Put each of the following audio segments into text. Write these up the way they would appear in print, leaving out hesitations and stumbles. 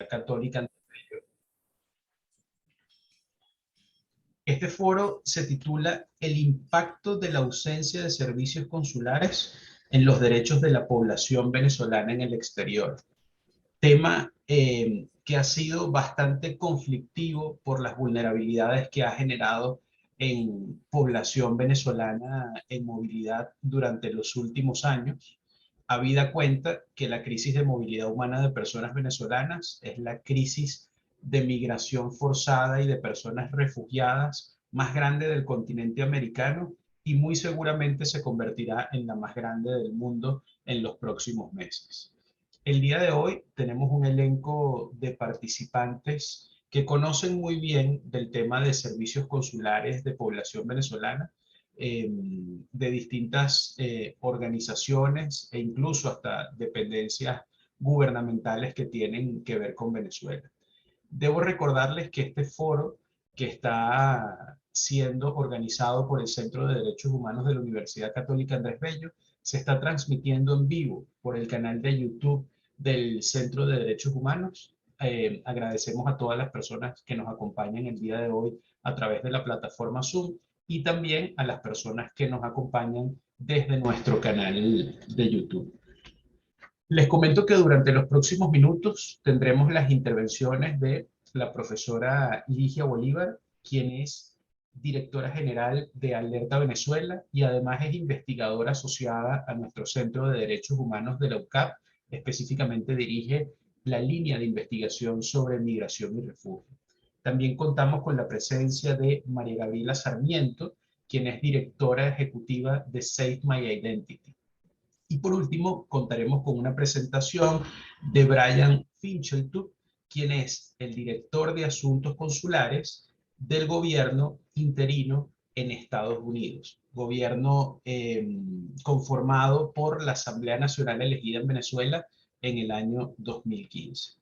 Universidad Católica. Este foro se titula El impacto de la ausencia de servicios consulares en los derechos de la población venezolana en el exterior. Tema que ha sido bastante conflictivo por las vulnerabilidades que ha generado en población venezolana en movilidad durante los últimos años, habida cuenta que la crisis de movilidad humana de personas venezolanas es la crisis de migración forzada y de personas refugiadas más grande del continente americano y muy seguramente se convertirá en la más grande del mundo en los próximos meses. El día de hoy tenemos un elenco de participantes que conocen muy bien del tema de servicios consulares de población venezolana, de distintas organizaciones e incluso hasta dependencias gubernamentales que tienen que ver con Venezuela. Debo recordarles que este foro, que está siendo organizado por el Centro de Derechos Humanos de la Universidad Católica Andrés Bello, se está transmitiendo en vivo por el canal de YouTube del Centro de Derechos Humanos. Agradecemos a todas las personas que nos acompañan el día de hoy a través de la plataforma Zoom y también a las personas que nos acompañan desde nuestro canal de YouTube. Les comento que durante los próximos minutos tendremos las intervenciones de la profesora Ligia Bolívar, quien es directora general de Alerta Venezuela y además es investigadora asociada a nuestro Centro de Derechos Humanos de la UCAP. Específicamente dirige la línea de investigación sobre migración y refugio. También contamos con la presencia de María Gabriela Sarmiento, quien es directora ejecutiva de Save My Identity. Y por último, contaremos con una presentación de Brian Finchelton, quien es el director de Asuntos Consulares del gobierno interino en Estados Unidos. Gobierno conformado por la Asamblea Nacional elegida en Venezuela en el año 2015.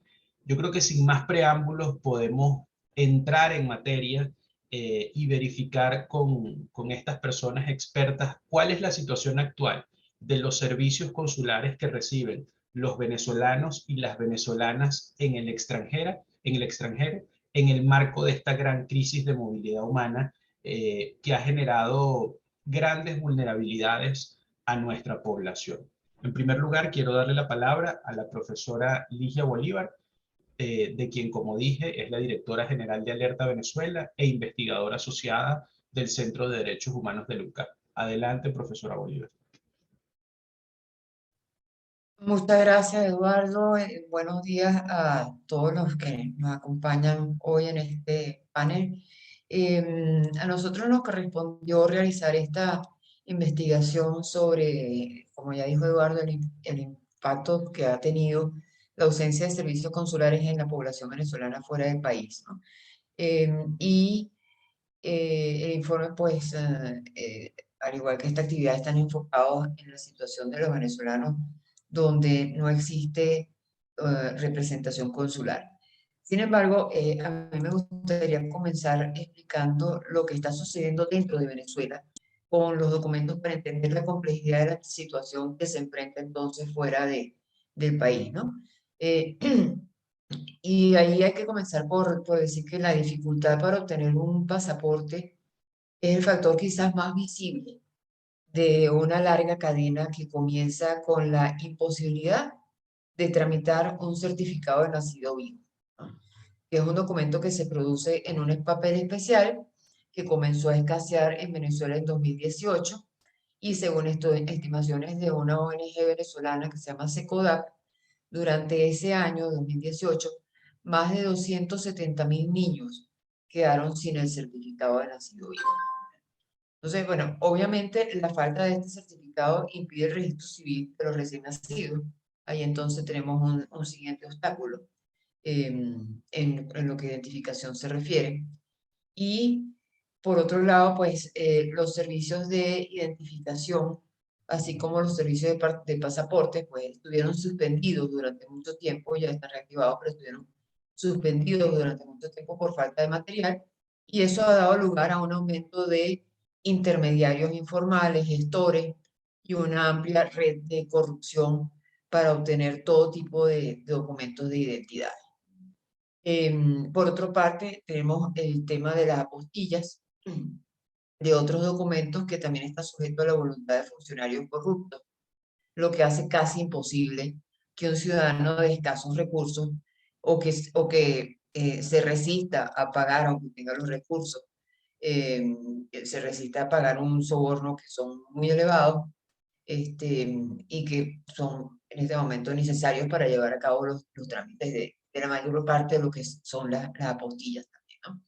Yo creo que sin más preámbulos podemos entrar en materia y verificar con estas personas expertas cuál es la situación actual de los servicios consulares que reciben los venezolanos y las venezolanas en el extranjero, en el marco de esta gran crisis de movilidad humana que ha generado grandes vulnerabilidades a nuestra población. En primer lugar, quiero darle la palabra a la profesora Ligia Bolívar, de quien, como dije, es la directora general de Alerta Venezuela e investigadora asociada del Centro de Derechos Humanos de la UCAP. Adelante, profesora Bolívar. Muchas gracias, Eduardo. Buenos días a todos los que nos acompañan hoy en este panel. A nosotros nos correspondió realizar esta investigación sobre, como ya dijo Eduardo, el impacto que ha tenido la ausencia de servicios consulares en la población venezolana fuera del país, ¿no? El informe, pues, al igual que esta actividad, están enfocados en la situación de los venezolanos donde no existe representación consular. Sin embargo, a mí me gustaría comenzar explicando lo que está sucediendo dentro de Venezuela con los documentos para entender la complejidad de la situación que se enfrenta entonces fuera del país, ¿no? Y ahí hay que comenzar por decir que la dificultad para obtener un pasaporte es el factor quizás más visible de una larga cadena que comienza con la imposibilidad de tramitar un certificado de nacido vivo, ¿no? Que es un documento que se produce en un papel especial que comenzó a escasear en Venezuela en 2018 y según estimaciones de una ONG venezolana que se llama SECODAP, durante ese año 2018, más de 270.000 niños quedaron sin el certificado de nacido vivo. Entonces, bueno, obviamente la falta de este certificado impide el registro civil de los recién nacidos. Ahí entonces tenemos un siguiente obstáculo en lo que a identificación se refiere. Y por otro lado, pues los servicios de identificación, así como los servicios de pasaporte, pues estuvieron suspendidos durante mucho tiempo, ya están reactivados, pero estuvieron suspendidos durante mucho tiempo por falta de material, y eso ha dado lugar a un aumento de intermediarios informales, gestores y una amplia red de corrupción para obtener todo tipo de documentos de identidad. Por otra parte, tenemos el tema de las apostillas, de otros documentos que también están sujetos a la voluntad de funcionarios corruptos, lo que hace casi imposible que un ciudadano de escasos recursos o que se resista a pagar, aunque tenga los recursos, se resista a pagar un soborno que son muy elevados, y que son en este momento necesarios para llevar a cabo los trámites de la mayor parte de lo que son las apostillas también, ¿no?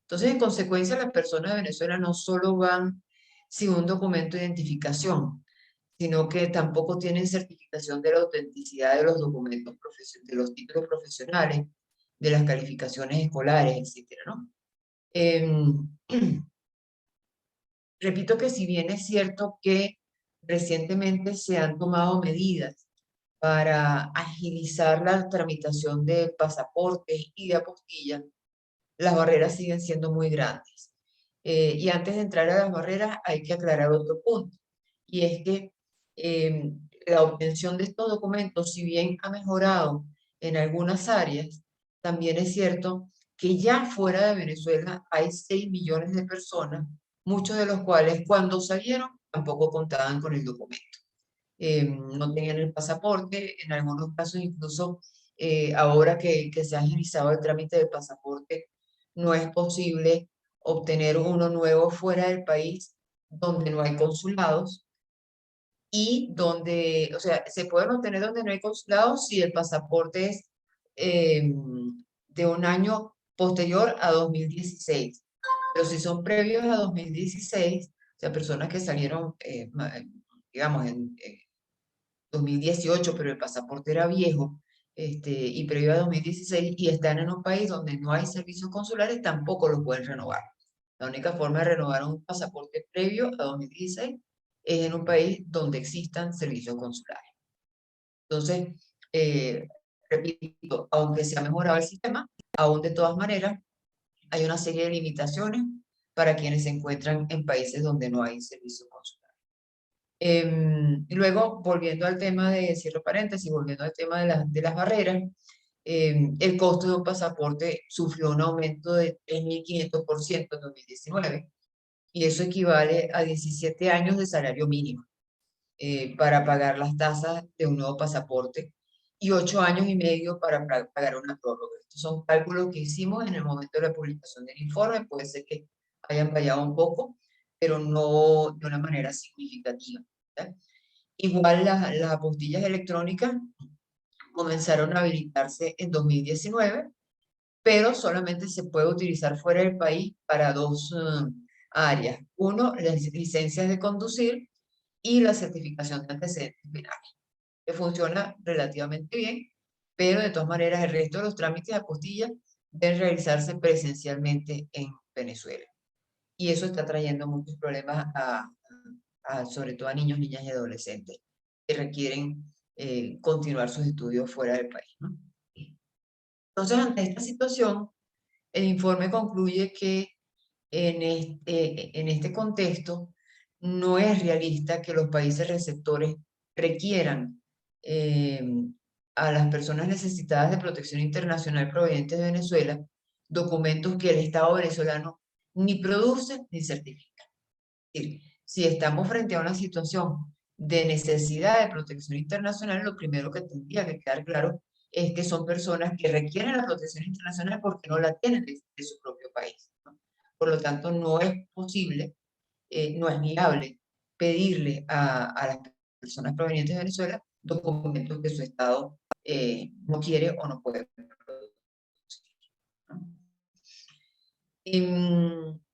Entonces, en consecuencia, las personas de Venezuela no solo van sin un documento de identificación, sino que tampoco tienen certificación de la autenticidad de los documentos, de los títulos profesionales, de las calificaciones escolares, etcétera, ¿no? Em, Repito que si bien es cierto que recientemente se han tomado medidas para agilizar la tramitación de pasaportes y de apostillas, las barreras siguen siendo muy grandes. Y antes de entrar a las barreras hay que aclarar otro punto, y es que la obtención de estos documentos, si bien ha mejorado en algunas áreas, también es cierto que ya fuera de Venezuela hay 6 millones de personas, muchos de los cuales cuando salieron tampoco contaban con el documento. No tenían el pasaporte, en algunos casos incluso ahora que se ha agilizado el trámite del pasaporte, no es posible obtener uno nuevo fuera del país donde no hay consulados y donde, o sea, se pueden obtener donde no hay consulados si el pasaporte es de un año posterior a 2016. Pero si son previos a 2016, o sea, personas que salieron, digamos, en 2018, pero el pasaporte era viejo, y previo a 2016, y están en un país donde no hay servicios consulares, tampoco lo pueden renovar. La única forma de renovar un pasaporte previo a 2016 es en un país donde existan servicios consulares. Entonces, repito, aunque se ha mejorado el sistema, aún de todas maneras hay una serie de limitaciones para quienes se encuentran en países donde no hay servicios consulares. Y luego, volviendo al tema de, cierro paréntesis, volviendo al tema de las barreras, el costo de un pasaporte sufrió un aumento de 3.500% en 2019, y eso equivale a 17 años de salario mínimo para pagar las tasas de un nuevo pasaporte y 8 años y medio para pagar una prórroga. Estos son cálculos que hicimos en el momento de la publicación del informe, puede ser que hayan variado un poco, pero no de una manera significativa, ¿verdad? Igual las apostillas electrónicas comenzaron a habilitarse en 2019, pero solamente se puede utilizar fuera del país para dos áreas. Uno, las licencias de conducir y la certificación de antecedentes penales, que funciona relativamente bien, pero de todas maneras el resto de los trámites de apostilla deben realizarse presencialmente en Venezuela. Y eso está trayendo muchos problemas sobre todo a niños, niñas y adolescentes que requieren continuar sus estudios fuera del país, ¿no? Entonces, ante esta situación, el informe concluye que en este contexto no es realista que los países receptores requieran eh, a las personas necesitadas de protección internacional provenientes de Venezuela documentos que el Estado venezolano ni produce ni certifica. Es decir, si estamos frente a una situación de necesidad de protección internacional, lo primero que tendría que quedar claro es que son personas que requieren la protección internacional porque no la tienen de su propio país, ¿no? Por lo tanto, no es posible, no es viable pedirle a las personas provenientes de Venezuela documentos que su Estado no quiere o no puede producir, ¿no?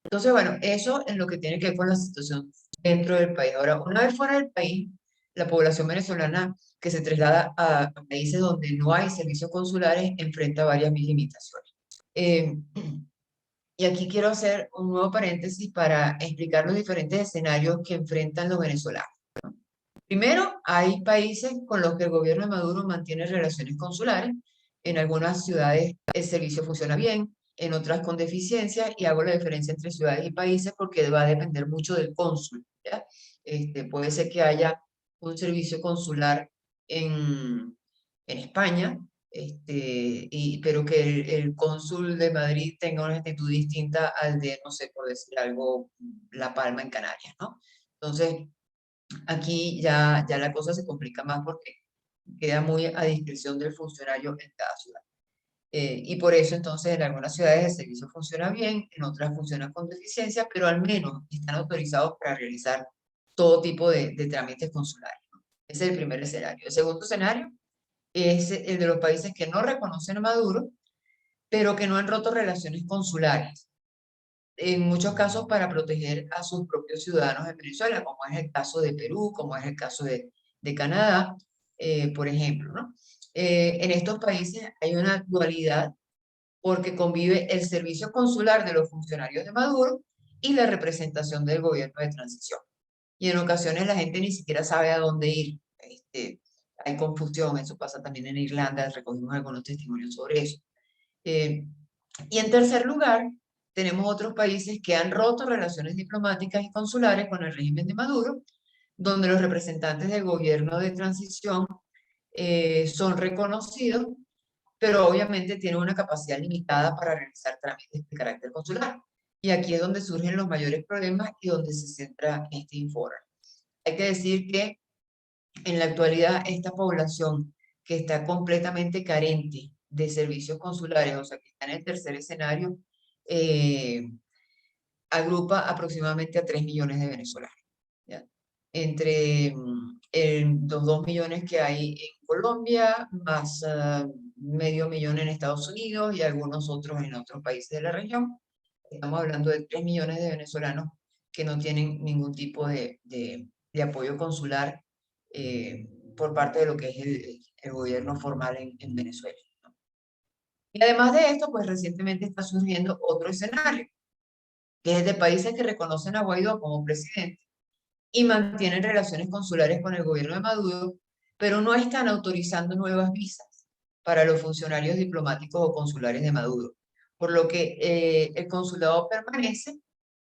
Entonces, bueno, eso es lo que tiene que ver con la situación dentro del país. Ahora, una vez fuera del país, la población venezolana que se traslada a países donde no hay servicios consulares enfrenta varias limitaciones. Eh, y aquí quiero hacer un nuevo paréntesis para explicar los diferentes escenarios que enfrentan los venezolanos. Primero, hay países con los que el gobierno de Maduro mantiene relaciones consulares. En algunas ciudades el servicio funciona bien, en otras con deficiencias, y hago la diferencia entre ciudades y países porque va a depender mucho del cónsul, ¿ya? Puede ser que haya un servicio consular en España, pero que el cónsul de Madrid tenga una actitud distinta al de, no sé, por decir algo, La Palma en Canarias, ¿no? Entonces, aquí ya la cosa se complica más porque queda muy a discreción del funcionario en cada ciudad. Y por eso entonces en algunas ciudades el servicio funciona bien, en otras funciona con deficiencia, pero al menos están autorizados para realizar todo tipo de trámites consulares, ¿no? Ese es el primer escenario. El segundo escenario es el de los países que no reconocen a Maduro, pero que no han roto relaciones consulares, en muchos casos para proteger a sus propios ciudadanos en Venezuela, como es el caso de Perú, como es el caso de Canadá, por ejemplo, ¿no? En estos países hay una dualidad porque convive el servicio consular de los funcionarios de Maduro y la representación del gobierno de transición. Y en ocasiones la gente ni siquiera sabe a dónde ir. Hay confusión, eso pasa también en Irlanda, recogimos algunos testimonios sobre eso. Y en tercer lugar, tenemos otros países que han roto relaciones diplomáticas y consulares con el régimen de Maduro, donde los representantes del gobierno de transición son reconocidos, pero obviamente tienen una capacidad limitada para realizar trámites de carácter consular. Y aquí es donde surgen los mayores problemas y donde se centra este informe. Hay que decir que en la actualidad esta población que está completamente carente de servicios consulares, o sea, que está en el tercer escenario, eh, agrupa aproximadamente a 3 millones de venezolanos, ¿ya? Entre los 2 millones que hay en Colombia, más medio millón en Estados Unidos y algunos otros en otros países de la región. Estamos hablando de 3 millones de venezolanos que no tienen ningún tipo de apoyo consular eh, por parte de lo que es el gobierno formal en Venezuela, ¿no? Y además de esto, pues recientemente está surgiendo otro escenario, que es de países que reconocen a Guaidó como presidente y mantienen relaciones consulares con el gobierno de Maduro, pero no están autorizando nuevas visas para los funcionarios diplomáticos o consulares de Maduro, por lo que el consulado permanece,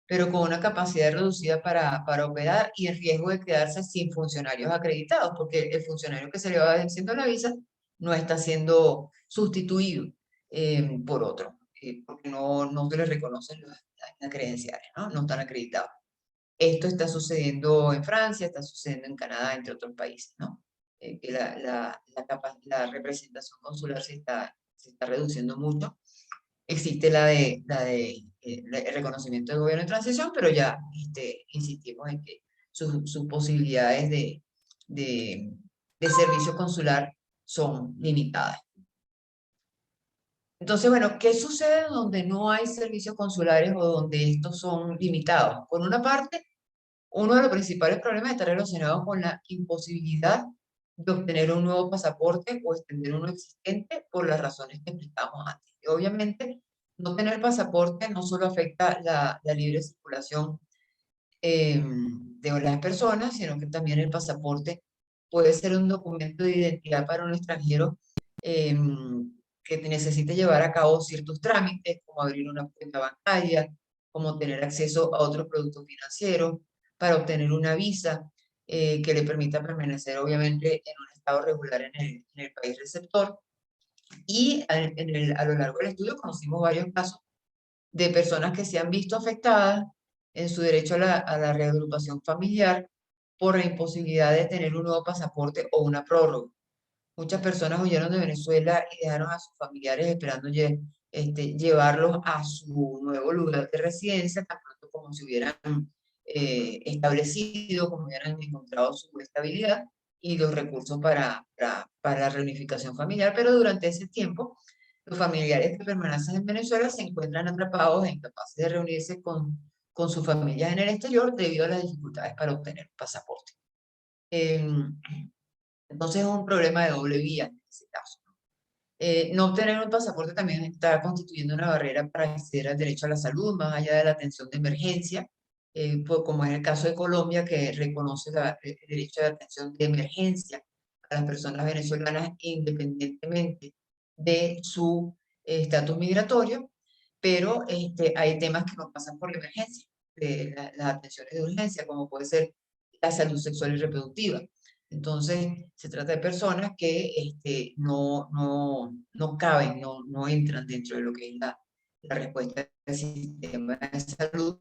pero con una capacidad reducida para operar y en riesgo de quedarse sin funcionarios acreditados, porque el funcionario que se le va venciendo la visa no está siendo sustituido por otro, porque no se le reconocen las credenciales, ¿no? No están acreditados. Esto está sucediendo en Francia, está sucediendo en Canadá, entre otros países, ¿no? Que la representación consular se está reduciendo mucho. Existe el reconocimiento del gobierno de transición, pero ya insistimos en que sus posibilidades de, de servicio consular son limitadas. Entonces, bueno, ¿qué sucede donde no hay servicios consulares o donde estos son limitados? Por una parte, uno de los principales problemas está relacionado con la imposibilidad de obtener un nuevo pasaporte o extender uno existente por las razones que explicamos antes. Y obviamente, no tener pasaporte no solo afecta la libre circulación de las personas, sino que también el pasaporte puede ser un documento de identidad para un extranjero eh, que necesite llevar a cabo ciertos trámites, como abrir una cuenta bancaria, como tener acceso a otros productos financieros, para obtener una visa que le permita permanecer obviamente en un estado regular en el país receptor. Y a lo largo del estudio conocimos varios casos de personas que se han visto afectadas en su derecho a la reagrupación familiar por la imposibilidad de tener un nuevo pasaporte o una prórroga. Muchas personas huyeron de Venezuela y dejaron a sus familiares esperando llevarlos a su nuevo lugar de residencia, tan pronto como se hubieran establecido, como hubieran encontrado su estabilidad y los recursos para la reunificación familiar, pero durante ese tiempo los familiares que permanecen en Venezuela se encuentran atrapados e incapaces de reunirse con sus familias en el exterior debido a las dificultades para obtener un pasaporte. Entonces es un problema de doble vía en ese caso. No obtener un pasaporte también está constituyendo una barrera para acceder al derecho a la salud, más allá de la atención de emergencia, como es el caso de Colombia, que reconoce el derecho de atención de emergencia a las personas venezolanas independientemente de su estatus migratorio, pero hay temas que no pasan por la emergencia, las atenciones de urgencia, como puede ser la salud sexual y reproductiva. Entonces, se trata de personas que no caben, no entran dentro de lo que es la respuesta del sistema de salud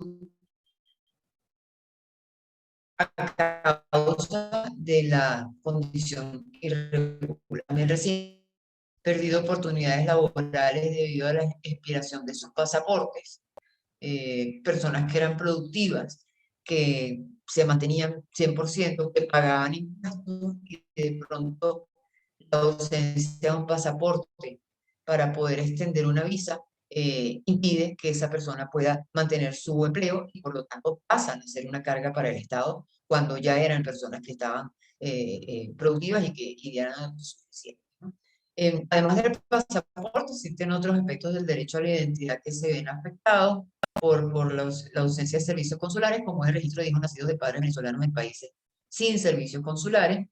a causa de la condición irregular. También recién perdido oportunidades laborales debido a la expiración de sus pasaportes. Personas que eran productivas, que se mantenían 100%, que pagaban impuestos y de pronto la ausencia de un pasaporte para poder extender una visa impide que esa persona pueda mantener su empleo y por lo tanto pasan a ser una carga para el Estado cuando ya eran personas que estaban productivas y eran suficientes, ¿no? Además del pasaporte, existen otros aspectos del derecho a la identidad que se ven afectados por la ausencia de servicios consulares, como es el registro de hijos nacidos de padres venezolanos en países sin servicios consulares.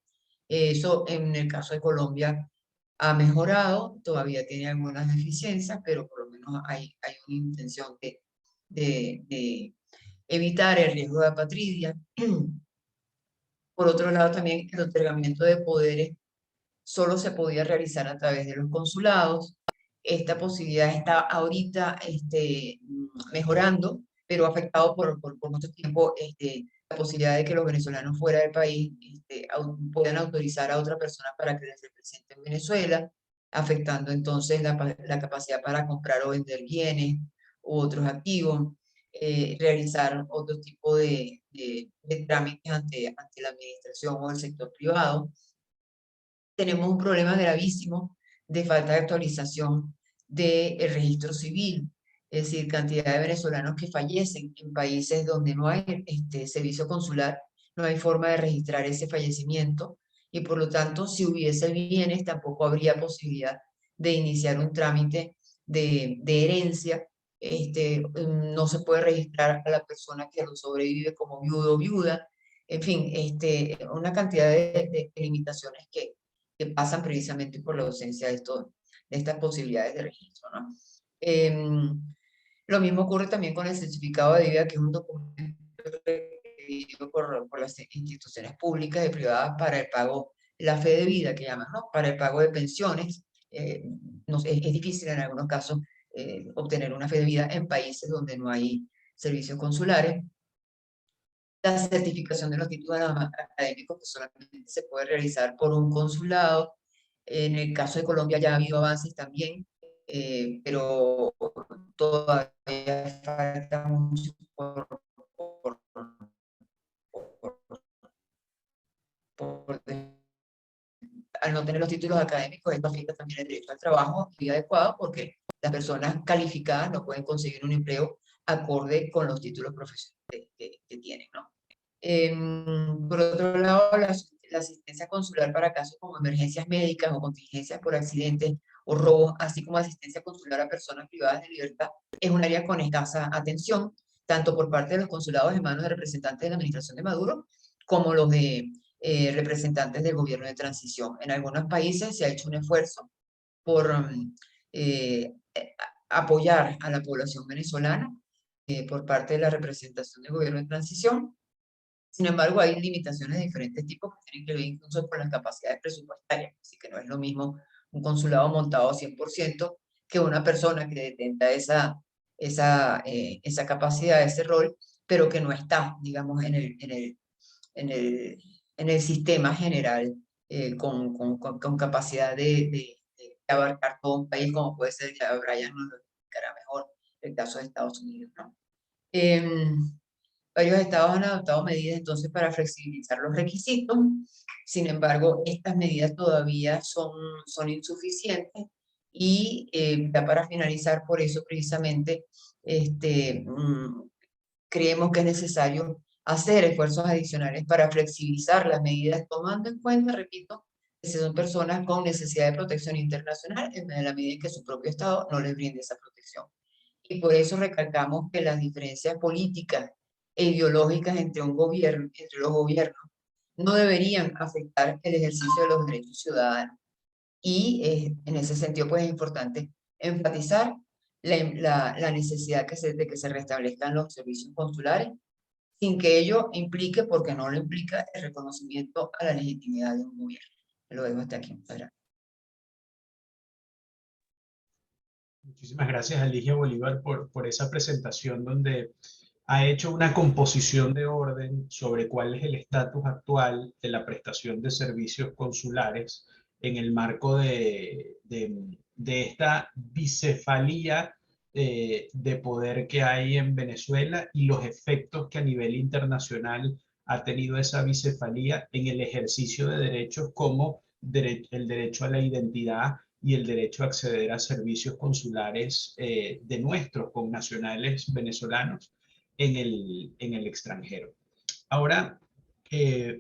Eso en el caso de Colombia ha mejorado, todavía tiene algunas deficiencias, pero por lo menos hay una intención de evitar el riesgo de apatridia. Por otro lado, también el otorgamiento de poderes solo se podía realizar a través de los consulados. Esta posibilidad está ahorita mejorando, pero ha afectado por mucho tiempo la posibilidad de que los venezolanos fuera del país puedan autorizar a otra persona para que les represente en Venezuela, afectando entonces la capacidad para comprar o vender bienes u otros activos, realizar otro tipo de trámites ante la administración o el sector privado. Tenemos un problema gravísimo de falta de actualización del registro civil, es decir, cantidad de venezolanos que fallecen en países donde no hay servicio consular, no hay forma de registrar ese fallecimiento y por lo tanto, si hubiese bienes, tampoco habría posibilidad de iniciar un trámite de herencia. No se puede registrar a la persona que lo sobrevive como viudo o viuda. En fin, una cantidad de limitaciones que pasan precisamente por la ausencia de estas posibilidades de registro, ¿no? Lo mismo ocurre también con el certificado de vida, que es un documento requerido por las instituciones públicas y privadas para el pago, la fe de vida que llaman, ¿no? Para el pago de pensiones. Es difícil en algunos casos obtener una fe de vida en países donde no hay servicios consulares. La certificación de los títulos académicos que solamente se puede realizar por un consulado. En el caso de Colombia ya ha habido avances también, pero todavía falta mucho por al no tener los títulos académicos, esto afecta también el derecho al trabajo y adecuado porque las personas calificadas no pueden conseguir un empleo acorde con los títulos profesionales que tienen, ¿no? Por otro lado, la asistencia consular para casos como emergencias médicas o contingencias por accidentes o robos, así como asistencia consular a personas privadas de libertad, es un área con escasa atención, tanto por parte de los consulados en manos de representantes de la administración de Maduro, como los de representantes del gobierno de transición. En algunos países se ha hecho un esfuerzo por eh, apoyar a la población venezolana por parte de la representación del gobierno de transición. Sin embargo, hay limitaciones de diferentes tipos que tienen que ver incluso con las capacidades presupuestarias, así que no es lo mismo un consulado montado 100% que una persona que detenta esa capacidad, ese rol, pero que no está, digamos, en el sistema general con capacidad de abarcar todo un país, como puede ser, ya Brian nos lo explicará mejor, el caso de Estados Unidos, ¿no? Varios estados han adoptado medidas entonces para flexibilizar los requisitos. Sin embargo, estas medidas todavía son insuficientes y ya para finalizar, por eso precisamente creemos que es necesario hacer esfuerzos adicionales para flexibilizar las medidas, tomando en cuenta, repito, que son personas con necesidad de protección internacional en la medida en que su propio Estado no les brinde esa protección. Y por eso recalcamos que las diferencias políticas e ideológicas entre los gobiernos, no deberían afectar el ejercicio de los derechos ciudadanos. Y en ese sentido, pues es importante enfatizar la necesidad de que se restablezcan los servicios consulares, sin que ello implique, porque no lo implica, el reconocimiento a la legitimidad de un gobierno. Lo dejo hasta aquí. Muchas gracias. Muchísimas gracias a Ligia Bolívar por esa presentación donde ha hecho una composición de orden sobre cuál es el estatus actual de la prestación de servicios consulares en el marco de esta bicefalía de poder que hay en Venezuela y los efectos que a nivel internacional ha tenido esa bicefalía en el ejercicio de derechos como el derecho a la identidad y el derecho a acceder a servicios consulares de nuestros connacionales venezolanos en el extranjero. Ahora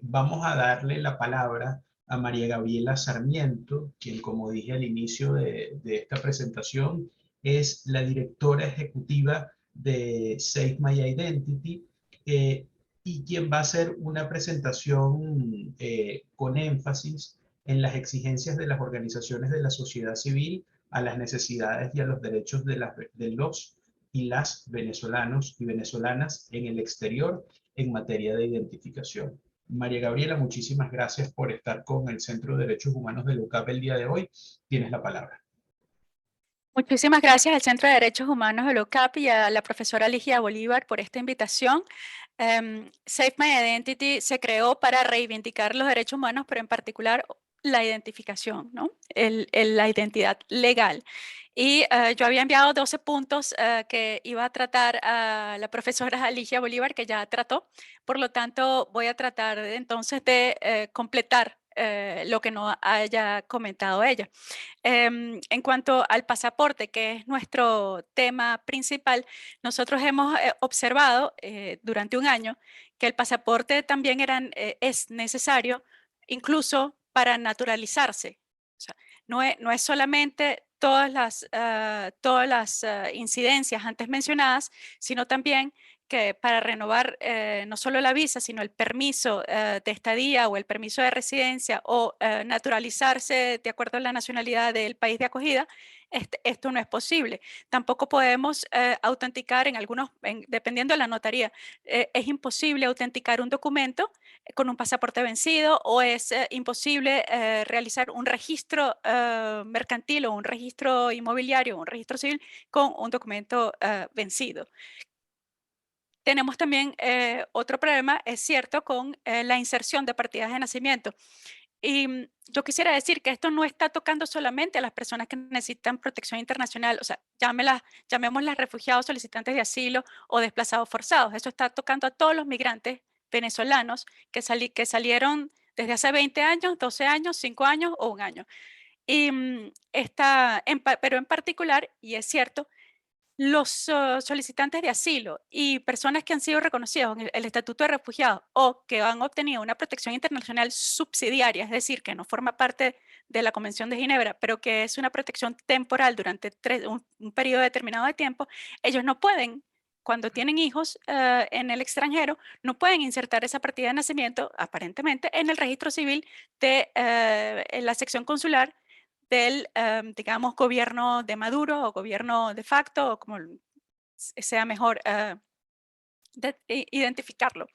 vamos a darle la palabra a María Gabriela Sarmiento, quien, como dije al inicio de esta presentación, es la directora ejecutiva de Save My Identity y quien va a hacer una presentación con énfasis en las exigencias de las organizaciones de la sociedad civil a las necesidades y a los derechos de los y las venezolanos y venezolanas en el exterior en materia de identificación. María Gabriela, muchísimas gracias por estar con el Centro de Derechos Humanos de UCAP el día de hoy. Tienes la palabra. Muchísimas gracias al Centro de Derechos Humanos de UCAP y a la profesora Ligia Bolívar por esta invitación. Save My Identity se creó para reivindicar los derechos humanos, pero en particular la identificación, ¿no? La identidad legal. Y yo había enviado 12 puntos que iba a tratar a la profesora Ligia Bolívar, que ya trató. Por lo tanto, voy a tratar entonces de completar lo que no haya comentado ella. En cuanto al pasaporte, que es nuestro tema principal, nosotros hemos observado durante un año que el pasaporte también es necesario incluso para naturalizarse. O sea, no es solamente todas las incidencias antes mencionadas, sino también que para renovar no solo la visa, sino el permiso de estadía o el permiso de residencia o naturalizarse de acuerdo a la nacionalidad del país de acogida, esto no es posible. Tampoco podemos autenticar dependiendo de la notaría, es imposible autenticar un documento con un pasaporte vencido o es imposible realizar un registro mercantil o un registro inmobiliario o un registro civil con un documento vencido. Tenemos también otro problema, es cierto, con la inserción de partidas de nacimiento. Y yo quisiera decir que esto no está tocando solamente a las personas que necesitan protección internacional, o sea, llamémoslas refugiados, solicitantes de asilo o desplazados forzados. Eso está tocando a todos los migrantes venezolanos que salieron desde hace 20 años, 12 años, 5 años o un año. Y pero en particular, y es cierto, los solicitantes de asilo y personas que han sido reconocidos en el estatuto de refugiado o que han obtenido una protección internacional subsidiaria, es decir, que no forma parte de la Convención de Ginebra, pero que es una protección temporal durante un periodo determinado de tiempo, ellos no pueden, cuando tienen hijos en el extranjero, no pueden insertar esa partida de nacimiento, aparentemente, en el registro civil de en la sección consular del, digamos, gobierno de Maduro o gobierno de facto, o como sea mejor identificarlo.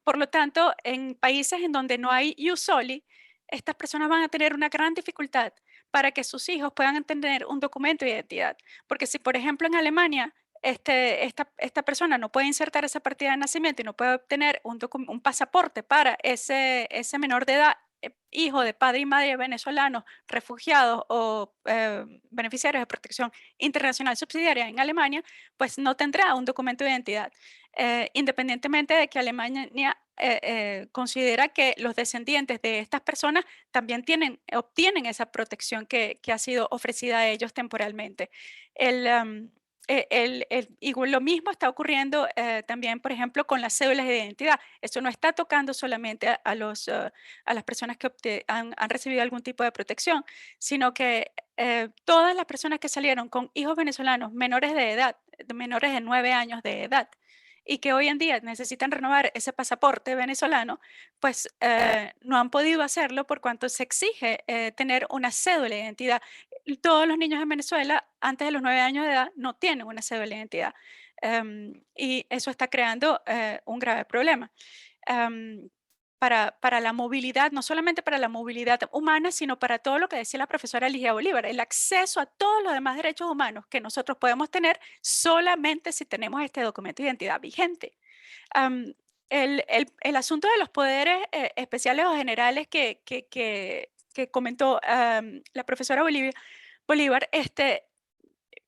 Por lo tanto, en países en donde no hay ius soli, estas personas van a tener una gran dificultad para que sus hijos puedan tener un documento de identidad. Porque si, por ejemplo, en Alemania esta persona no puede insertar esa partida de nacimiento y no puede obtener un pasaporte para ese menor de edad, hijo de padre y madre venezolanos, refugiados o beneficiarios de protección internacional subsidiaria en Alemania, pues no tendrá un documento de identidad. Independientemente de que Alemania considera que los descendientes de estas personas también obtienen esa protección que ha sido ofrecida a ellos temporalmente. Y lo mismo está ocurriendo también, por ejemplo, con las cédulas de identidad. Eso no está tocando solamente a las personas que han recibido algún tipo de protección, sino que todas las personas que salieron con hijos venezolanos menores de edad, menores de 9 años de edad, y que hoy en día necesitan renovar ese pasaporte venezolano, pues no han podido hacerlo por cuanto se exige tener una cédula de identidad. todos los niños en Venezuela antes de los 9 años de edad no tienen una cédula de identidad. Y eso está creando un grave problema. em, para la movilidad, no solamente para la movilidad humana, sino para todo lo que decía la profesora Ligia Bolívar, el acceso a todos los demás derechos humanos que nosotros podemos tener solamente si tenemos este documento de identidad vigente. Am, el asunto de los poderes especiales o generales que comentó la profesora Bolívar,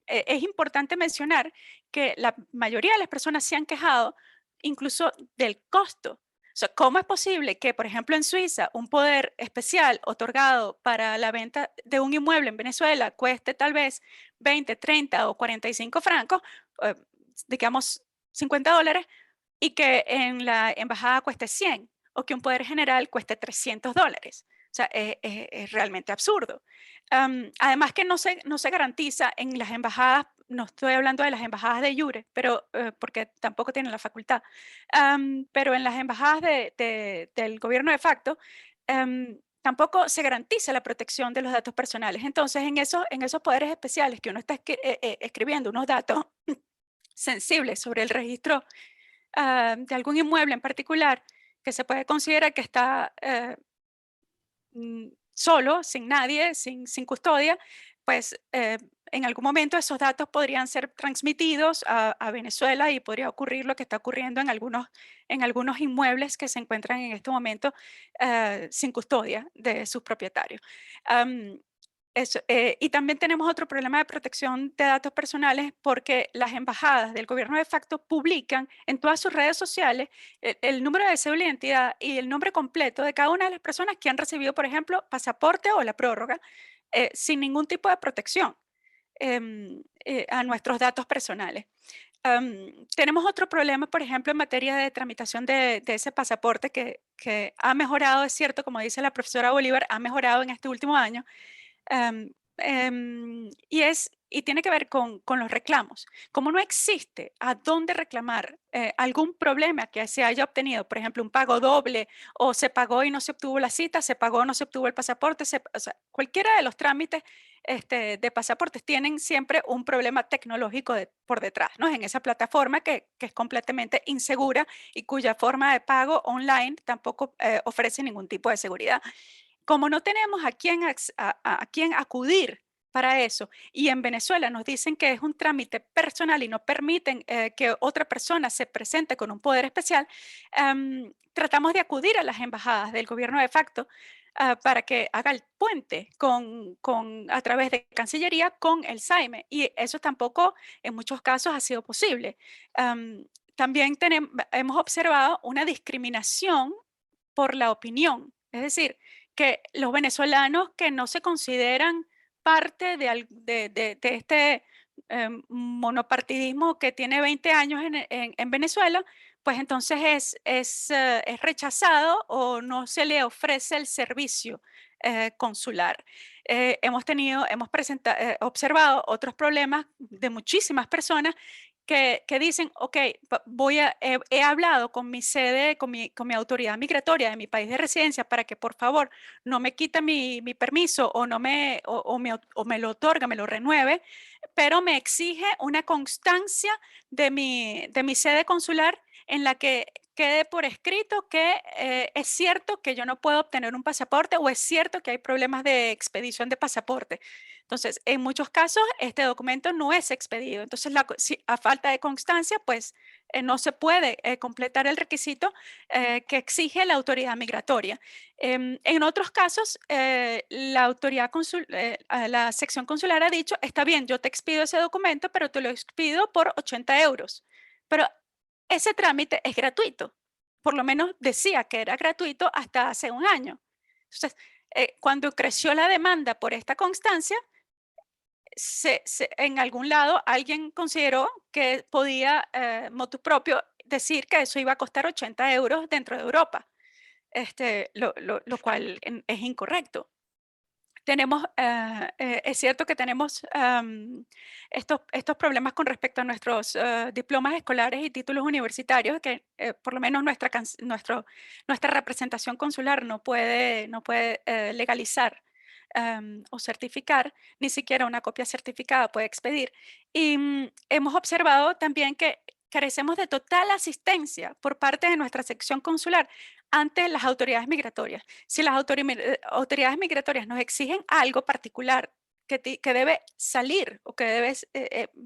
es importante mencionar que la mayoría de las personas se han quejado incluso del costo. O sea, ¿cómo es posible que, por ejemplo, en Suiza, un poder especial otorgado para la venta de un inmueble en Venezuela cueste tal vez 20, 30 o 45 francos, eh, digamos $50, y que en la embajada cueste 100 o que un poder general cueste $300? O sea, es realmente absurdo. Además que no se garantiza en las embajadas, no estoy hablando de las embajadas de jure, pero, porque tampoco tienen la facultad, pero en las embajadas del gobierno de facto, tampoco se garantiza la protección de los datos personales. Entonces, en esos poderes especiales que uno está escribiendo unos datos sensibles sobre el registro de algún inmueble en particular, que se puede considerar que está solo, sin nadie, sin custodia, pues en algún momento esos datos podrían ser transmitidos a Venezuela y podría ocurrir lo que está ocurriendo en algunos inmuebles que se encuentran en este momento sin custodia de sus propietarios. Am, y también tenemos otro problema de protección de datos personales porque las embajadas del gobierno de facto publican en todas sus redes sociales el número de cédula de identidad y el nombre completo de cada una de las personas que han recibido, por ejemplo, pasaporte o la prórroga, sin ningún tipo de protección a nuestros datos personales. Tenemos otro problema, por ejemplo, en materia de tramitación de ese pasaporte que ha mejorado, es cierto, como dice la profesora Bolívar, ha mejorado en este último año. Y tiene que ver con los reclamos. Como no existe a dónde reclamar algún problema que se haya obtenido, por ejemplo, un pago doble o se pagó y no se obtuvo la cita, se pagó, no se obtuvo el pasaporte, o sea, cualquiera de los trámites de pasaportes tienen siempre un problema tecnológico por detrás, ¿no? En esa plataforma que es completamente insegura y cuya forma de pago online tampoco ofrece ningún tipo de seguridad. Como no tenemos a quién acudir para eso, y en Venezuela nos dicen que es un trámite personal y no permiten que otra persona se presente con un poder especial, tratamos de acudir a las embajadas del gobierno de facto para que haga el puente a través de Cancillería con el SAIME, y eso tampoco en muchos casos ha sido posible. También hemos observado una discriminación por la opinión, es decir, que los venezolanos que no se consideran parte de este monopartidismo que tiene 20 años en Venezuela, pues entonces es rechazado o no se le ofrece el servicio consular. Observado otros problemas de muchísimas personas que dicen, ok, he hablado con mi sede, con mi autoridad migratoria de mi país de residencia para que por favor no me quite mi permiso o, no me, o me lo otorgue, me lo renueve, pero me exige una constancia de mi sede consular en la que quede por escrito que es cierto que yo no puedo obtener un pasaporte o es cierto que hay problemas de expedición de pasaporte. Entonces, en muchos casos, este documento no es expedido. Entonces, a falta de constancia, pues no se puede completar el requisito que exige la autoridad migratoria. En otros casos, la sección consular ha dicho, está bien, yo te expido ese documento, pero te lo expido por 80 euros. Pero ese trámite es gratuito. Por lo menos decía que era gratuito hasta hace un año. Entonces, cuando creció la demanda por esta constancia, en algún lado alguien consideró que podía, motu propio, decir que eso iba a costar 80 euros dentro de Europa, lo cual es incorrecto. Es cierto que tenemos estos problemas con respecto a nuestros diplomas escolares y títulos universitarios, que por lo menos nuestra representación consular no puede legalizar o certificar, ni siquiera una copia certificada puede expedir. Y hemos observado también que carecemos de total asistencia por parte de nuestra sección consular ante las autoridades migratorias. Si las autoridades migratorias nos exigen algo particular que debe salir o que debe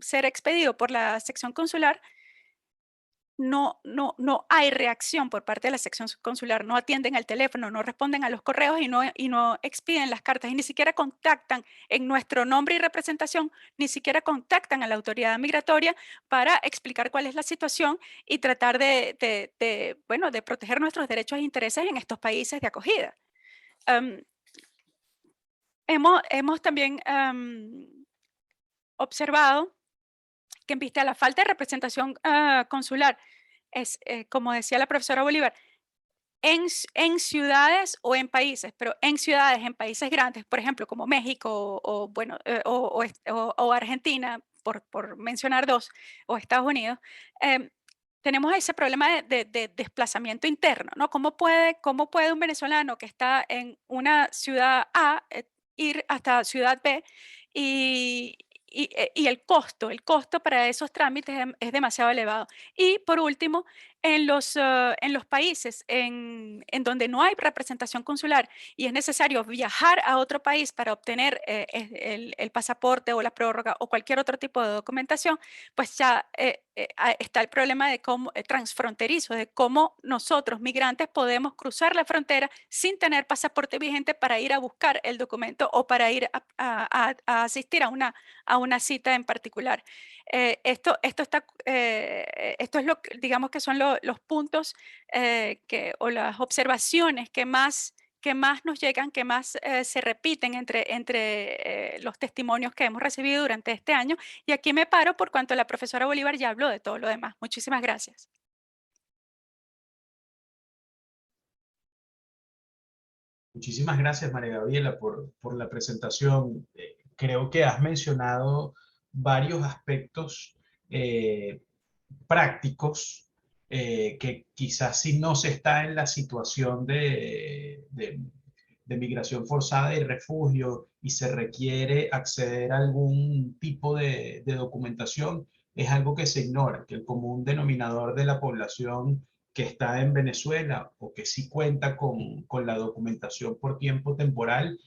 ser expedido por la sección consular, no hay reacción por parte de la sección consular, no atienden al teléfono, no responden a los correos y no expiden las cartas y ni siquiera contactan en nuestro nombre y representación, ni siquiera contactan a la autoridad migratoria para explicar cuál es la situación y tratar bueno, de proteger nuestros derechos e intereses en estos países de acogida. Hemos también observado que en vista de la falta de representación consular, como decía la profesora Bolívar, en ciudades o en países, pero en ciudades, en países grandes, por ejemplo, como México bueno, o Argentina, por mencionar dos, o Estados Unidos, tenemos ese problema de desplazamiento interno, ¿no? ¿Cómo puede un venezolano que está en una ciudad A ir hasta ciudad B y el costo para esos trámites es demasiado elevado? Y por último, en los países en donde no hay representación consular y es necesario viajar a otro país para obtener el pasaporte o la prórroga o cualquier otro tipo de documentación, pues ya está el problema de cómo transfronterizo, de cómo nosotros, migrantes, podemos cruzar la frontera sin tener pasaporte vigente para ir a buscar el documento o para ir a asistir a una cita en particular. Esto es digamos que son los puntos o las observaciones que más nos llegan, que más se repiten entre los testimonios que hemos recibido durante este año. Y aquí me paro por cuanto la profesora Bolívar ya habló de todo lo demás. Muchísimas gracias. Muchísimas gracias, María Gabriela, por la presentación. Creo que has mencionado varios aspectos prácticos que quizás si no se está en la situación de migración forzada y refugio y se requiere acceder a algún tipo de documentación, es algo que se ignora, que el común denominador de la población que está en Venezuela o que sí cuenta con la documentación por tiempo temporal,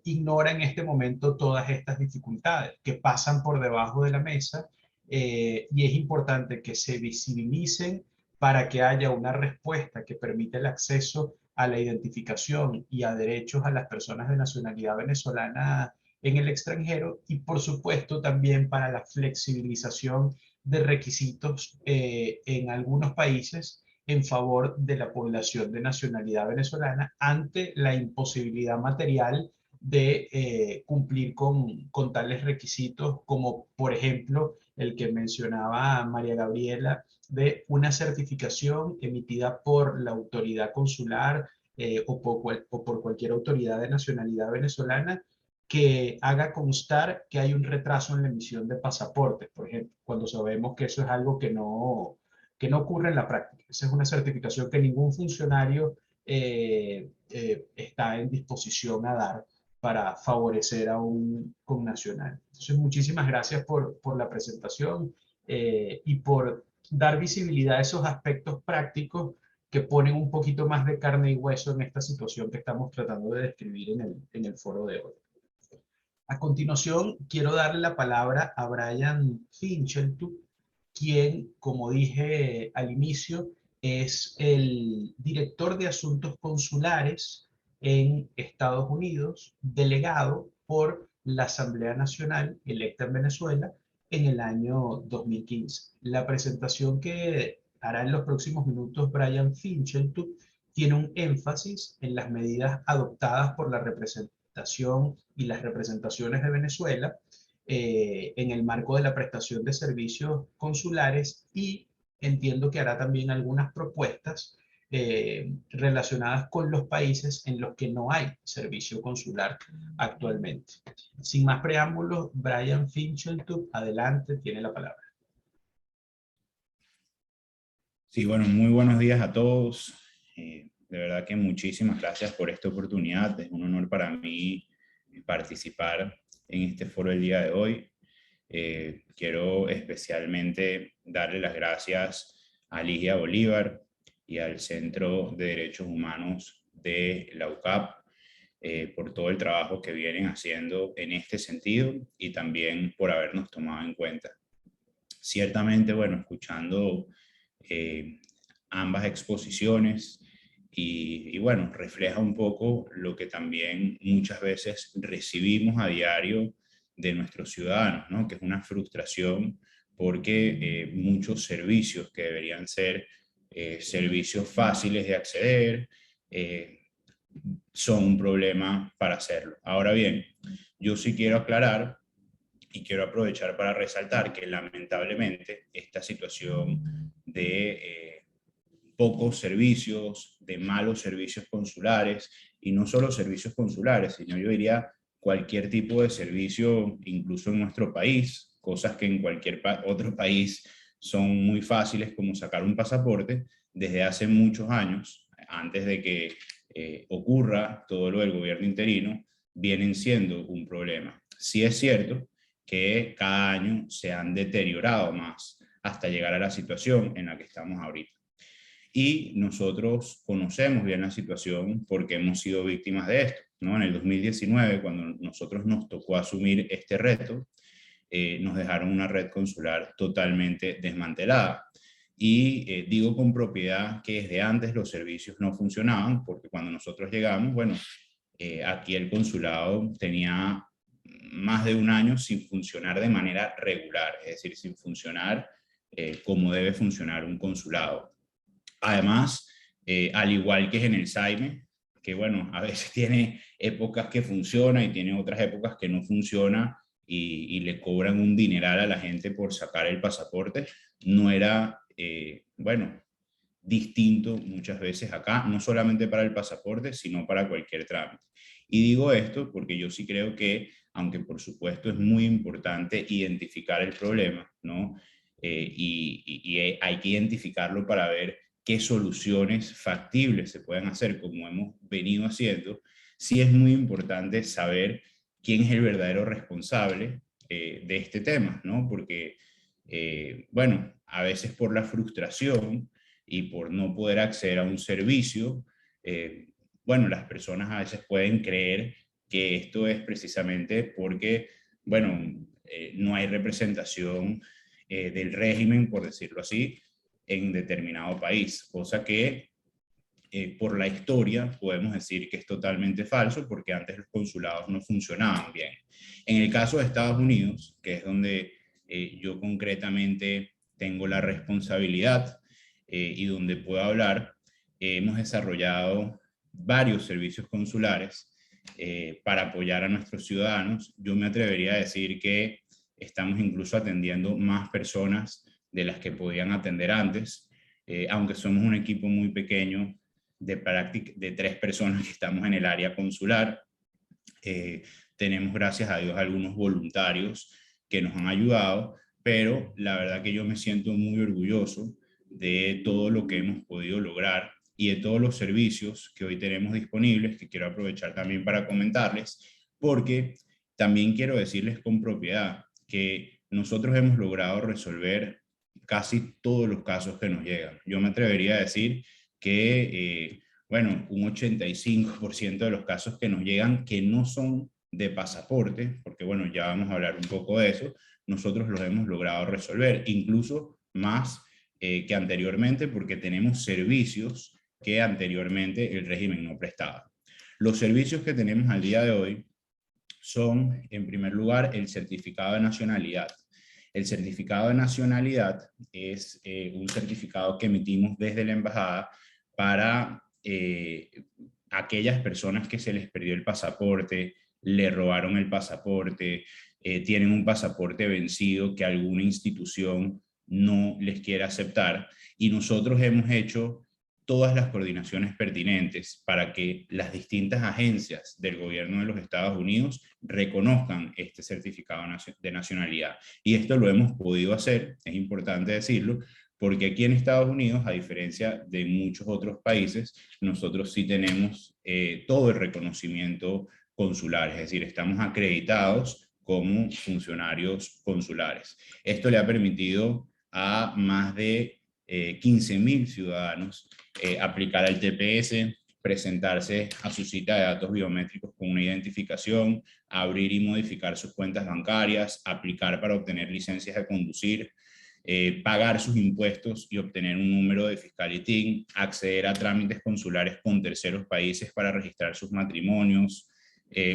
ignora en este momento todas estas dificultades que pasan por debajo de la mesa, y es importante que se visibilicen para que haya una respuesta que permita el acceso a la identificación y a derechos a las personas de nacionalidad venezolana en el extranjero y por supuesto también para la flexibilización de requisitos en algunos países en favor de la población de nacionalidad venezolana ante la imposibilidad material de cumplir con tales requisitos como por ejemplo el que mencionaba María Gabriela de una certificación emitida por la autoridad consular o por cualquier autoridad de nacionalidad venezolana que haga constar que hay un retraso en la emisión de pasaportes, por ejemplo, cuando sabemos que eso es algo que no ocurre en la práctica. Esa es una certificación que ningún funcionario está en disposición a dar para favorecer a un connacional. Entonces, muchísimas gracias por la presentación y por dar visibilidad a esos aspectos prácticos que ponen un poquito más de carne y hueso en esta situación que estamos tratando de describir en el foro de hoy. A continuación, quiero darle la palabra a Brian Fincheltu, quien, como dije al inicio, es el director de Asuntos Consulares en Estados Unidos, delegado por la Asamblea Nacional electa en Venezuela en el año 2015. La presentación que hará en los próximos minutos Brian Fincheltu tiene un énfasis en las medidas adoptadas por la representación y las representaciones de Venezuela en el marco de la prestación de servicios consulares y entiendo que hará también algunas propuestas relacionadas con los países en los que no hay servicio consular actualmente. Sin más preámbulos, Brian Fincheltu, adelante, tiene la palabra. Sí, bueno, muy buenos días a todos. De verdad que muchísimas gracias por esta oportunidad. Es un honor para mí participar en este foro el día de hoy. Quiero especialmente darle las gracias a Ligia Bolívar y al Centro de Derechos Humanos de la UCAP por todo el trabajo que vienen haciendo en este sentido y también por habernos tomado en cuenta. Ciertamente, bueno, escuchando ambas exposiciones y bueno, refleja un poco lo que también muchas veces recibimos a diario de nuestros ciudadanos, ¿no? Que es una frustración porque muchos servicios que deberían ser servicios fáciles de acceder, son un problema para hacerlo. Ahora bien, yo sí quiero aclarar y quiero aprovechar para resaltar que lamentablemente esta situación de pocos servicios, de malos servicios consulares, y no solo servicios consulares, sino yo diría cualquier tipo de servicio, incluso en nuestro país, cosas que en cualquier otro país son muy fáciles, como sacar un pasaporte, desde hace muchos años, antes de que ocurra todo lo del gobierno interino, vienen siendo un problema. Sí es cierto que cada año se han deteriorado más hasta llegar a la situación en la que estamos ahorita. Y nosotros conocemos bien la situación porque hemos sido víctimas de esto, ¿no? En el 2019, cuando nosotros nos tocó asumir este reto, nos dejaron una red consular totalmente desmantelada. Y digo con propiedad que desde antes los servicios no funcionaban, porque cuando nosotros llegamos, bueno, aquí el consulado tenía más de un año sin funcionar de manera regular, es decir, sin funcionar como debe funcionar un consulado. Además, al igual que en el SAIME, que bueno, a veces tiene épocas que funciona y tiene otras épocas que no funciona y le cobran un dineral a la gente por sacar el pasaporte, no era, bueno, distinto muchas veces acá, no solamente para el pasaporte, sino para cualquier trámite. Y digo esto porque yo sí creo que, aunque por supuesto es muy importante identificar el problema, ¿no? Y hay que identificarlo para ver qué soluciones factibles se pueden hacer, como hemos venido haciendo, sí es muy importante saber quién es el verdadero responsable de este tema, ¿no? Porque, bueno, a veces por la frustración y por no poder acceder a un servicio, bueno, las personas a veces pueden creer que esto es precisamente porque, bueno, no hay representación del régimen, por decirlo así, en determinado país, cosa que por la historia podemos decir que es totalmente falso porque antes los consulados no funcionaban bien. En el caso de Estados Unidos, que es donde yo concretamente tengo la responsabilidad y donde puedo hablar, hemos desarrollado varios servicios consulares para apoyar a nuestros ciudadanos. Yo me atrevería a decir que estamos incluso atendiendo más personas de las que podían atender antes, aunque somos un equipo muy pequeño de 3 personas que estamos en el área consular. Tenemos, gracias a Dios, algunos voluntarios que nos han ayudado, pero la verdad que yo me siento muy orgulloso de todo lo que hemos podido lograr y de todos los servicios que hoy tenemos disponibles, que quiero aprovechar también para comentarles, porque también quiero decirles con propiedad que nosotros hemos logrado resolver casi todos los casos que nos llegan. Yo me atrevería a decir que, bueno, un 85% de los casos que nos llegan que no son de pasaporte, porque bueno, ya vamos a hablar un poco de eso, nosotros los hemos logrado resolver, incluso más que anteriormente, porque tenemos servicios que anteriormente el régimen no prestaba. Los servicios que tenemos al día de hoy son, en primer lugar, el certificado de nacionalidad. El certificado de nacionalidad es un certificado que emitimos desde la embajada para aquellas personas que se les perdió el pasaporte, le robaron el pasaporte, tienen un pasaporte vencido que alguna institución no les quiere aceptar, y nosotros hemos hecho todas las coordinaciones pertinentes para que las distintas agencias del gobierno de los Estados Unidos reconozcan este certificado de nacionalidad. Y esto lo hemos podido hacer, es importante decirlo, porque aquí en Estados Unidos, a diferencia de muchos otros países, nosotros sí tenemos todo el reconocimiento consulares, es decir, estamos acreditados como funcionarios consulares. Esto le ha permitido a más de 15.000 ciudadanos aplicar al TPS, presentarse a su cita de datos biométricos con una identificación, abrir y modificar sus cuentas bancarias, aplicar para obtener licencias de conducir, pagar sus impuestos y obtener un número de fiscal y TIN, acceder a trámites consulares con terceros países para registrar sus matrimonios,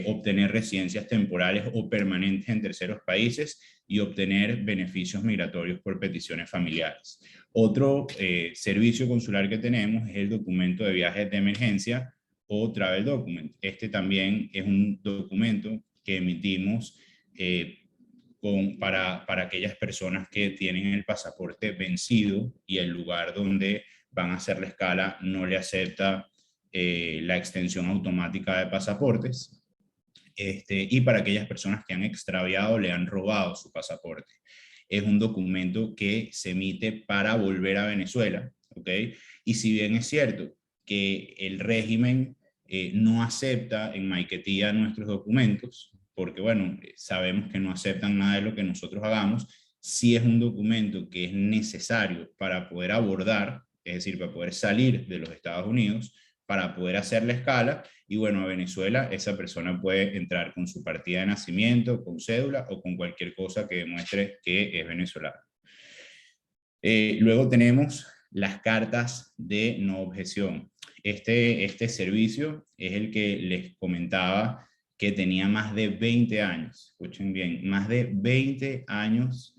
obtener residencias temporales o permanentes en terceros países y obtener beneficios migratorios por peticiones familiares. Otro servicio consular que tenemos es el documento de viajes de emergencia o Travel Document. Este también es un documento que emitimos para aquellas personas que tienen el pasaporte vencido y el lugar donde van a hacer la escala no le acepta la extensión automática de pasaportes. Y para aquellas personas que han extraviado, le han robado su pasaporte. Es un documento que se emite para volver a Venezuela, ¿ok? Y si bien es cierto que el régimen no acepta en Maiquetía nuestros documentos, porque bueno, sabemos que no aceptan nada de lo que nosotros hagamos, sí es un documento que es necesario para poder abordar, es decir, para poder salir de los Estados Unidos, para poder hacer la escala, y bueno, a Venezuela esa persona puede entrar con su partida de nacimiento, con cédula o con cualquier cosa que demuestre que es venezolano. Luego tenemos las cartas de no objeción. Este servicio es el que les comentaba que tenía más de 20 años, escuchen bien, más de 20 años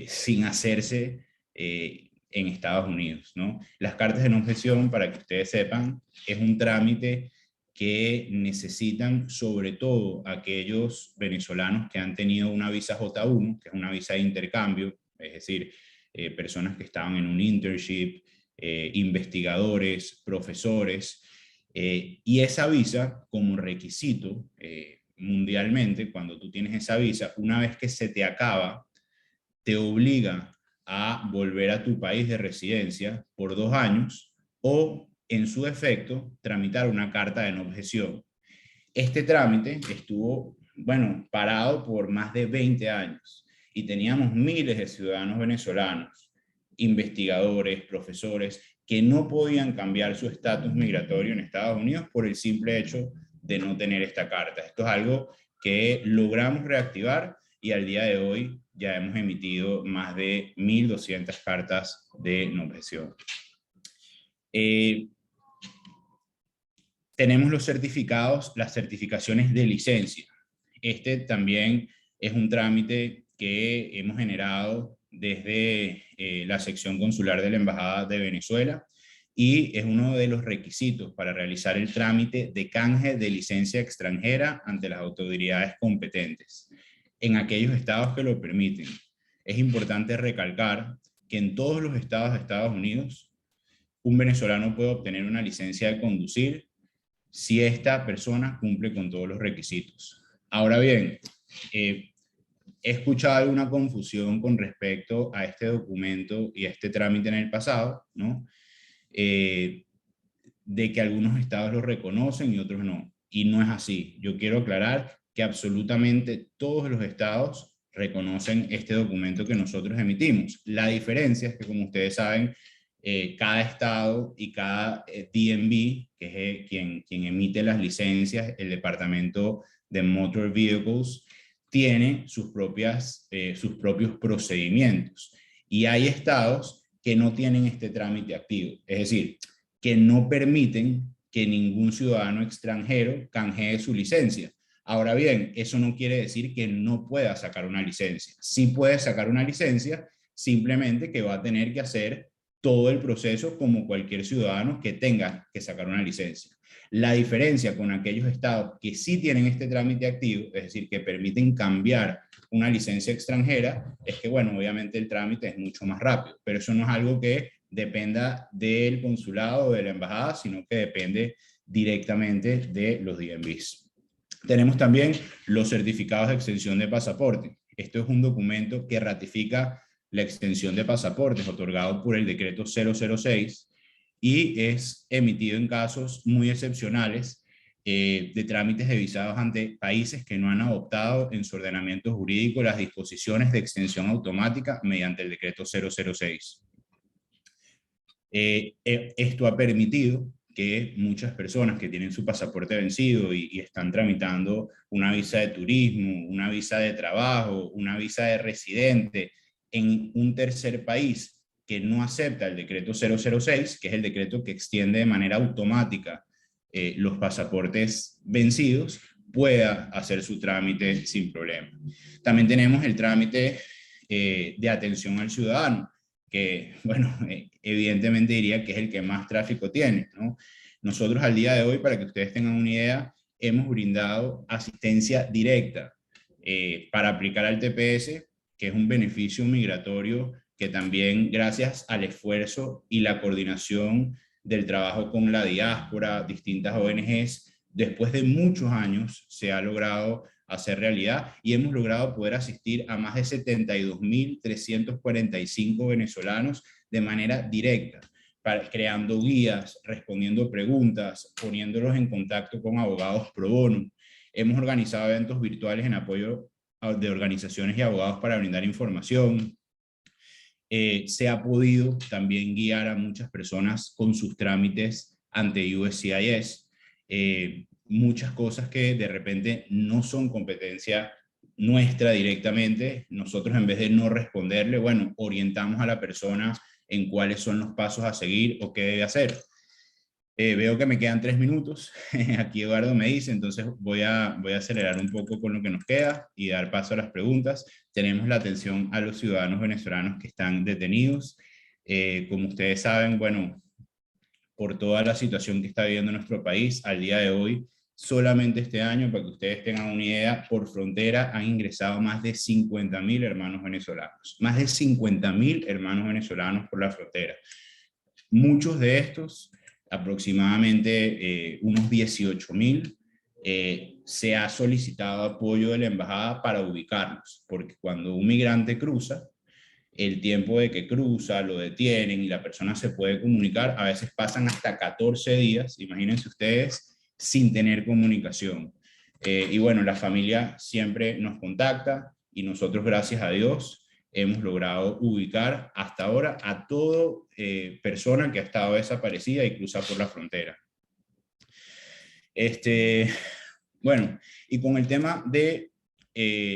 sin hacerse en Estados Unidos, ¿no? Las cartas de no objeción, para que ustedes sepan, es un trámite que necesitan sobre todo aquellos venezolanos que han tenido una visa J1, que es una visa de intercambio, es decir, personas que estaban en un internship, investigadores, profesores, y esa visa como requisito mundialmente, cuando tú tienes esa visa, una vez que se te acaba, te obliga a volver a tu país de residencia por 2 años o, en su efecto, tramitar una carta de no objeción. Este trámite estuvo, bueno, parado por más de 20 años y teníamos miles de ciudadanos venezolanos, investigadores, profesores, que no podían cambiar su estatus migratorio en Estados Unidos por el simple hecho de no tener esta carta. Esto es algo que logramos reactivar y al día de hoy ya hemos emitido más de 1.200 cartas de no objeción. Tenemos los certificados, las certificaciones de licencia. Este también es un trámite que hemos generado desde la sección consular de la Embajada de Venezuela y es uno de los requisitos para realizar el trámite de canje de licencia extranjera ante las autoridades competentes en aquellos estados que lo permiten. Es importante recalcar que en todos los estados de Estados Unidos un venezolano puede obtener una licencia de conducir si esta persona cumple con todos los requisitos. Ahora bien, he escuchado alguna confusión con respecto a este documento y a este trámite en el pasado, ¿no? De que algunos estados lo reconocen y otros no. Y no es así. Yo quiero aclarar que absolutamente todos los estados reconocen este documento que nosotros emitimos. La diferencia es que, como ustedes saben, cada estado y cada DMV, que es quien emite las licencias, el Departamento de Motor Vehicles, tiene sus propios procedimientos. Y hay estados que no tienen este trámite activo, es decir, que no permiten que ningún ciudadano extranjero canjee su licencia. Ahora bien, eso no quiere decir que no pueda sacar una licencia. Sí puede sacar una licencia, simplemente que va a tener que hacer todo el proceso como cualquier ciudadano que tenga que sacar una licencia. La diferencia con aquellos estados que sí tienen este trámite activo, es decir, que permiten cambiar una licencia extranjera, es que, bueno, obviamente el trámite es mucho más rápido, pero eso no es algo que dependa del consulado o de la embajada, sino que depende directamente de los DMVs. Tenemos también los certificados de extensión de pasaporte. Esto es un documento que ratifica la extensión de pasaportes otorgado por el decreto 006 y es emitido en casos muy excepcionales de trámites de visados ante países que no han adoptado en su ordenamiento jurídico las disposiciones de extensión automática mediante el decreto 006. Esto ha permitido que muchas personas que tienen su pasaporte vencido y están tramitando una visa de turismo, una visa de trabajo, una visa de residente en un tercer país que no acepta el decreto 006, que es el decreto que extiende de manera automática los pasaportes vencidos, pueda hacer su trámite sin problema. También tenemos el trámite de atención al ciudadano, que, bueno, evidentemente diría que es el que más tráfico tiene, ¿no? Nosotros al día de hoy, para que ustedes tengan una idea, hemos brindado asistencia directa para aplicar al TPS, que es un beneficio migratorio que también, gracias al esfuerzo y la coordinación del trabajo con la diáspora, distintas ONGs, después de muchos años se ha logrado hacer realidad y hemos logrado poder asistir a más de 72.345 venezolanos de manera directa, creando guías, respondiendo preguntas, poniéndolos en contacto con abogados pro bono. Hemos organizado eventos virtuales en apoyo de organizaciones y abogados para brindar información. Se ha podido también guiar a muchas personas con sus trámites ante USCIS. Muchas cosas que de repente no son competencia nuestra directamente, nosotros en vez de no responderle, bueno, orientamos a la persona en cuáles son los pasos a seguir o qué debe hacer. Veo que me quedan 3 minutos, aquí Eduardo me dice, entonces voy a acelerar un poco con lo que nos queda y dar paso a las preguntas. Tenemos la atención a los ciudadanos venezolanos que están detenidos. Como ustedes saben, bueno, por toda la situación que está viviendo nuestro país, al día de hoy, solamente este año, para que ustedes tengan una idea, por frontera han ingresado más de 50.000 hermanos venezolanos. Más de 50.000 hermanos venezolanos por la frontera. Muchos de estos, aproximadamente unos 18.000, se ha solicitado apoyo de la embajada para ubicarlos, porque cuando un migrante cruza, el tiempo de que cruza, lo detienen y la persona se puede comunicar, a veces pasan hasta 14 días, imagínense ustedes, sin tener comunicación. Y bueno, la familia siempre nos contacta y nosotros, gracias a Dios, hemos logrado ubicar hasta ahora a toda persona que ha estado desaparecida y cruza por la frontera. Bueno, y con el tema de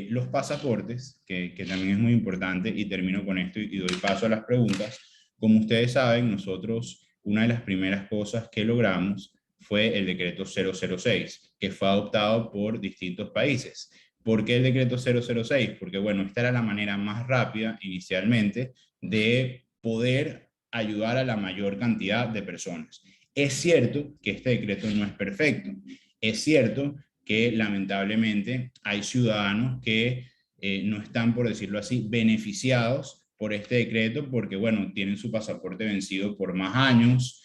los pasaportes, que también es muy importante, y termino con esto y doy paso a las preguntas. Como ustedes saben, nosotros, una de las primeras cosas que logramos fue el decreto 006, que fue adoptado por distintos países. ¿Por qué el decreto 006? Porque, bueno, esta era la manera más rápida, inicialmente, de poder ayudar a la mayor cantidad de personas. Es cierto que este decreto no es perfecto. Es cierto que lamentablemente hay ciudadanos que no están, por decirlo así, beneficiados por este decreto porque, bueno, tienen su pasaporte vencido por más años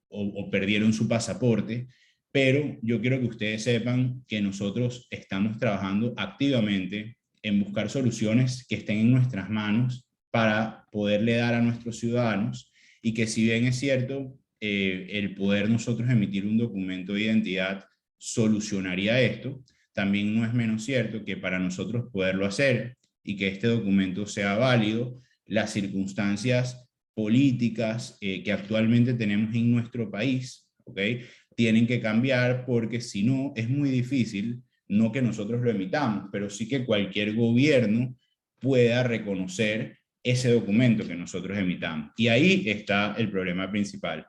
o perdieron su pasaporte, pero yo quiero que ustedes sepan que nosotros estamos trabajando activamente en buscar soluciones que estén en nuestras manos para poderle dar a nuestros ciudadanos y que, si bien es cierto, el poder nosotros emitir un documento de identidad solucionaría esto, también no es menos cierto que para nosotros poderlo hacer y que este documento sea válido, las circunstancias políticas que actualmente tenemos en nuestro país, ¿okay?, tienen que cambiar, porque si no es muy difícil, no que nosotros lo emitamos, pero sí que cualquier gobierno pueda reconocer ese documento que nosotros emitamos. Y ahí está el problema principal.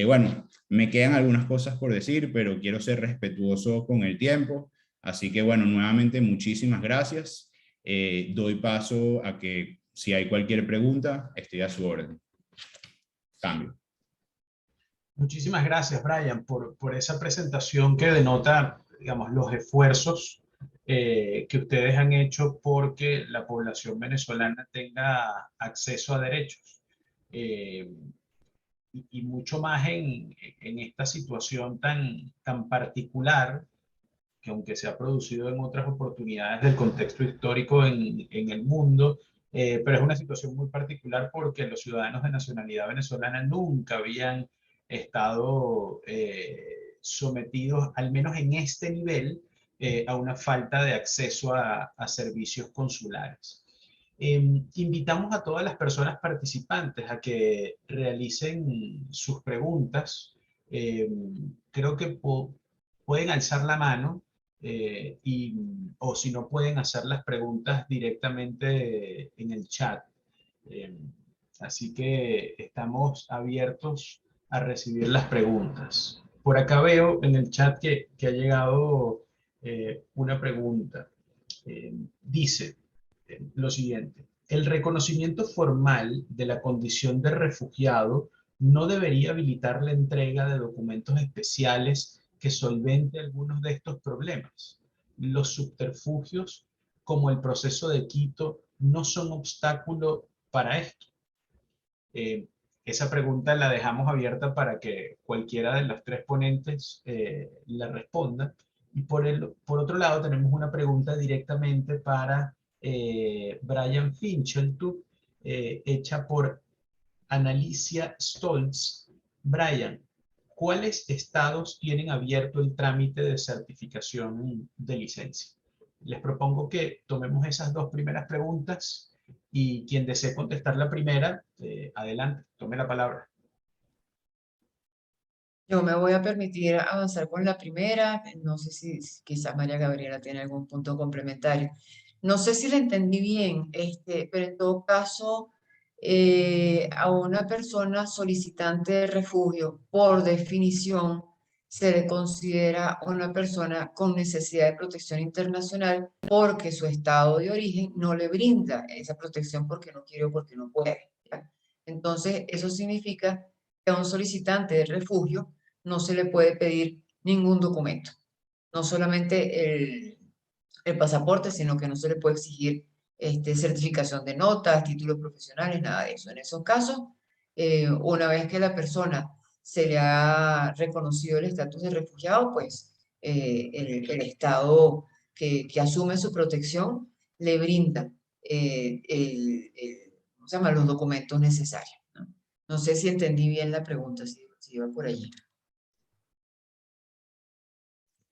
Bueno, me quedan algunas cosas por decir, pero quiero ser respetuoso con el tiempo. Así que, bueno, nuevamente muchísimas gracias. Doy paso a que, si hay cualquier pregunta, estoy a su orden. Cambio. Muchísimas gracias, Brian, por esa presentación que denota, digamos, los esfuerzos que ustedes han hecho porque la población venezolana tenga acceso a derechos. Y mucho más en esta situación tan particular, que aunque se ha producido en otras oportunidades del contexto histórico en el mundo, pero es una situación muy particular porque los ciudadanos de nacionalidad venezolana nunca habían estado sometidos, al menos en este nivel, a una falta de acceso a servicios consulares. Invitamos a todas las personas participantes a que realicen sus preguntas. Creo que pueden alzar la mano o si no pueden hacer las preguntas directamente en el chat. Así que estamos abiertos a recibir las preguntas. Por acá veo en el chat que ha llegado una pregunta. Dice lo siguiente: el reconocimiento formal de la condición de refugiado no debería habilitar la entrega de documentos especiales que solvente algunos de estos problemas. Los subterfugios, como el proceso de Quito, no son obstáculo para esto. Esa pregunta la dejamos abierta para que cualquiera de los tres ponentes la responda. Y por otro lado tenemos una pregunta directamente para Brian Fincheltub, hecha por Analicia Stoltz. Brian, ¿cuáles estados tienen abierto el trámite de certificación de licencia? Les propongo que tomemos esas dos primeras preguntas y quien desee contestar la primera, adelante, tome la palabra. Yo me voy a permitir avanzar con la primera. No sé si quizás María Gabriela tiene algún punto complementario. No sé si la entendí bien, pero en todo caso, a una persona solicitante de refugio, por definición, se le considera una persona con necesidad de protección internacional porque su estado de origen no le brinda esa protección porque no quiere o porque no puede, ¿ya? Entonces, eso significa que a un solicitante de refugio no se le puede pedir ningún documento, no solamente el pasaporte, sino que no se le puede exigir certificación de notas, títulos profesionales, nada de eso. En esos casos, una vez que la persona se le ha reconocido el estatus de refugiado, pues el Estado que asume su protección le brinda ¿cómo se llama? Los documentos necesarios, ¿no? No sé si entendí bien la pregunta, si iba por allí.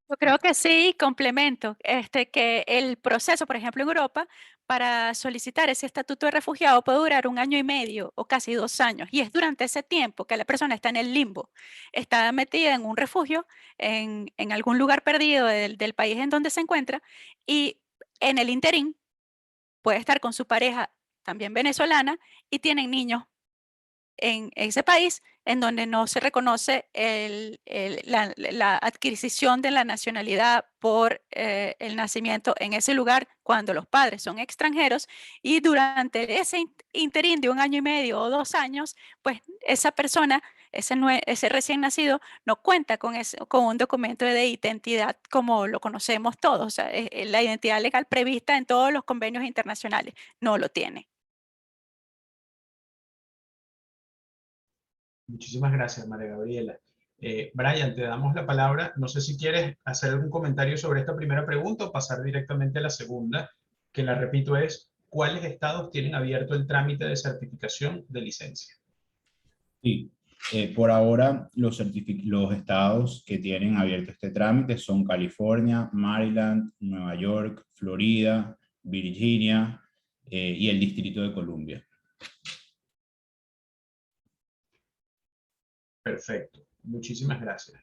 Yo creo que sí, complemento, que el proceso, por ejemplo, en Europa, para solicitar ese estatuto de refugiado puede durar 1 año y medio o casi 2 años. Y es durante ese tiempo que la persona está en el limbo, está metida en un refugio, en algún lugar perdido del país en donde se encuentra, y en el interín puede estar con su pareja, también venezolana, y tienen niños en ese país en donde no se reconoce la adquisición de la nacionalidad por el nacimiento en ese lugar cuando los padres son extranjeros, y durante ese interín de 1 año y medio o 2 años, pues esa persona, ese recién nacido, no cuenta con un documento de identidad como lo conocemos todos. O sea, la identidad legal prevista en todos los convenios internacionales no lo tiene. Muchísimas gracias, María Gabriela. Brian, te damos la palabra. No sé si quieres hacer algún comentario sobre esta primera pregunta o pasar directamente a la segunda, que la repito es: ¿cuáles estados tienen abierto el trámite de certificación de licencia? Sí, por ahora los estados que tienen abierto este trámite son California, Maryland, Nueva York, Florida, Virginia y el Distrito de Columbia. Perfecto, muchísimas gracias.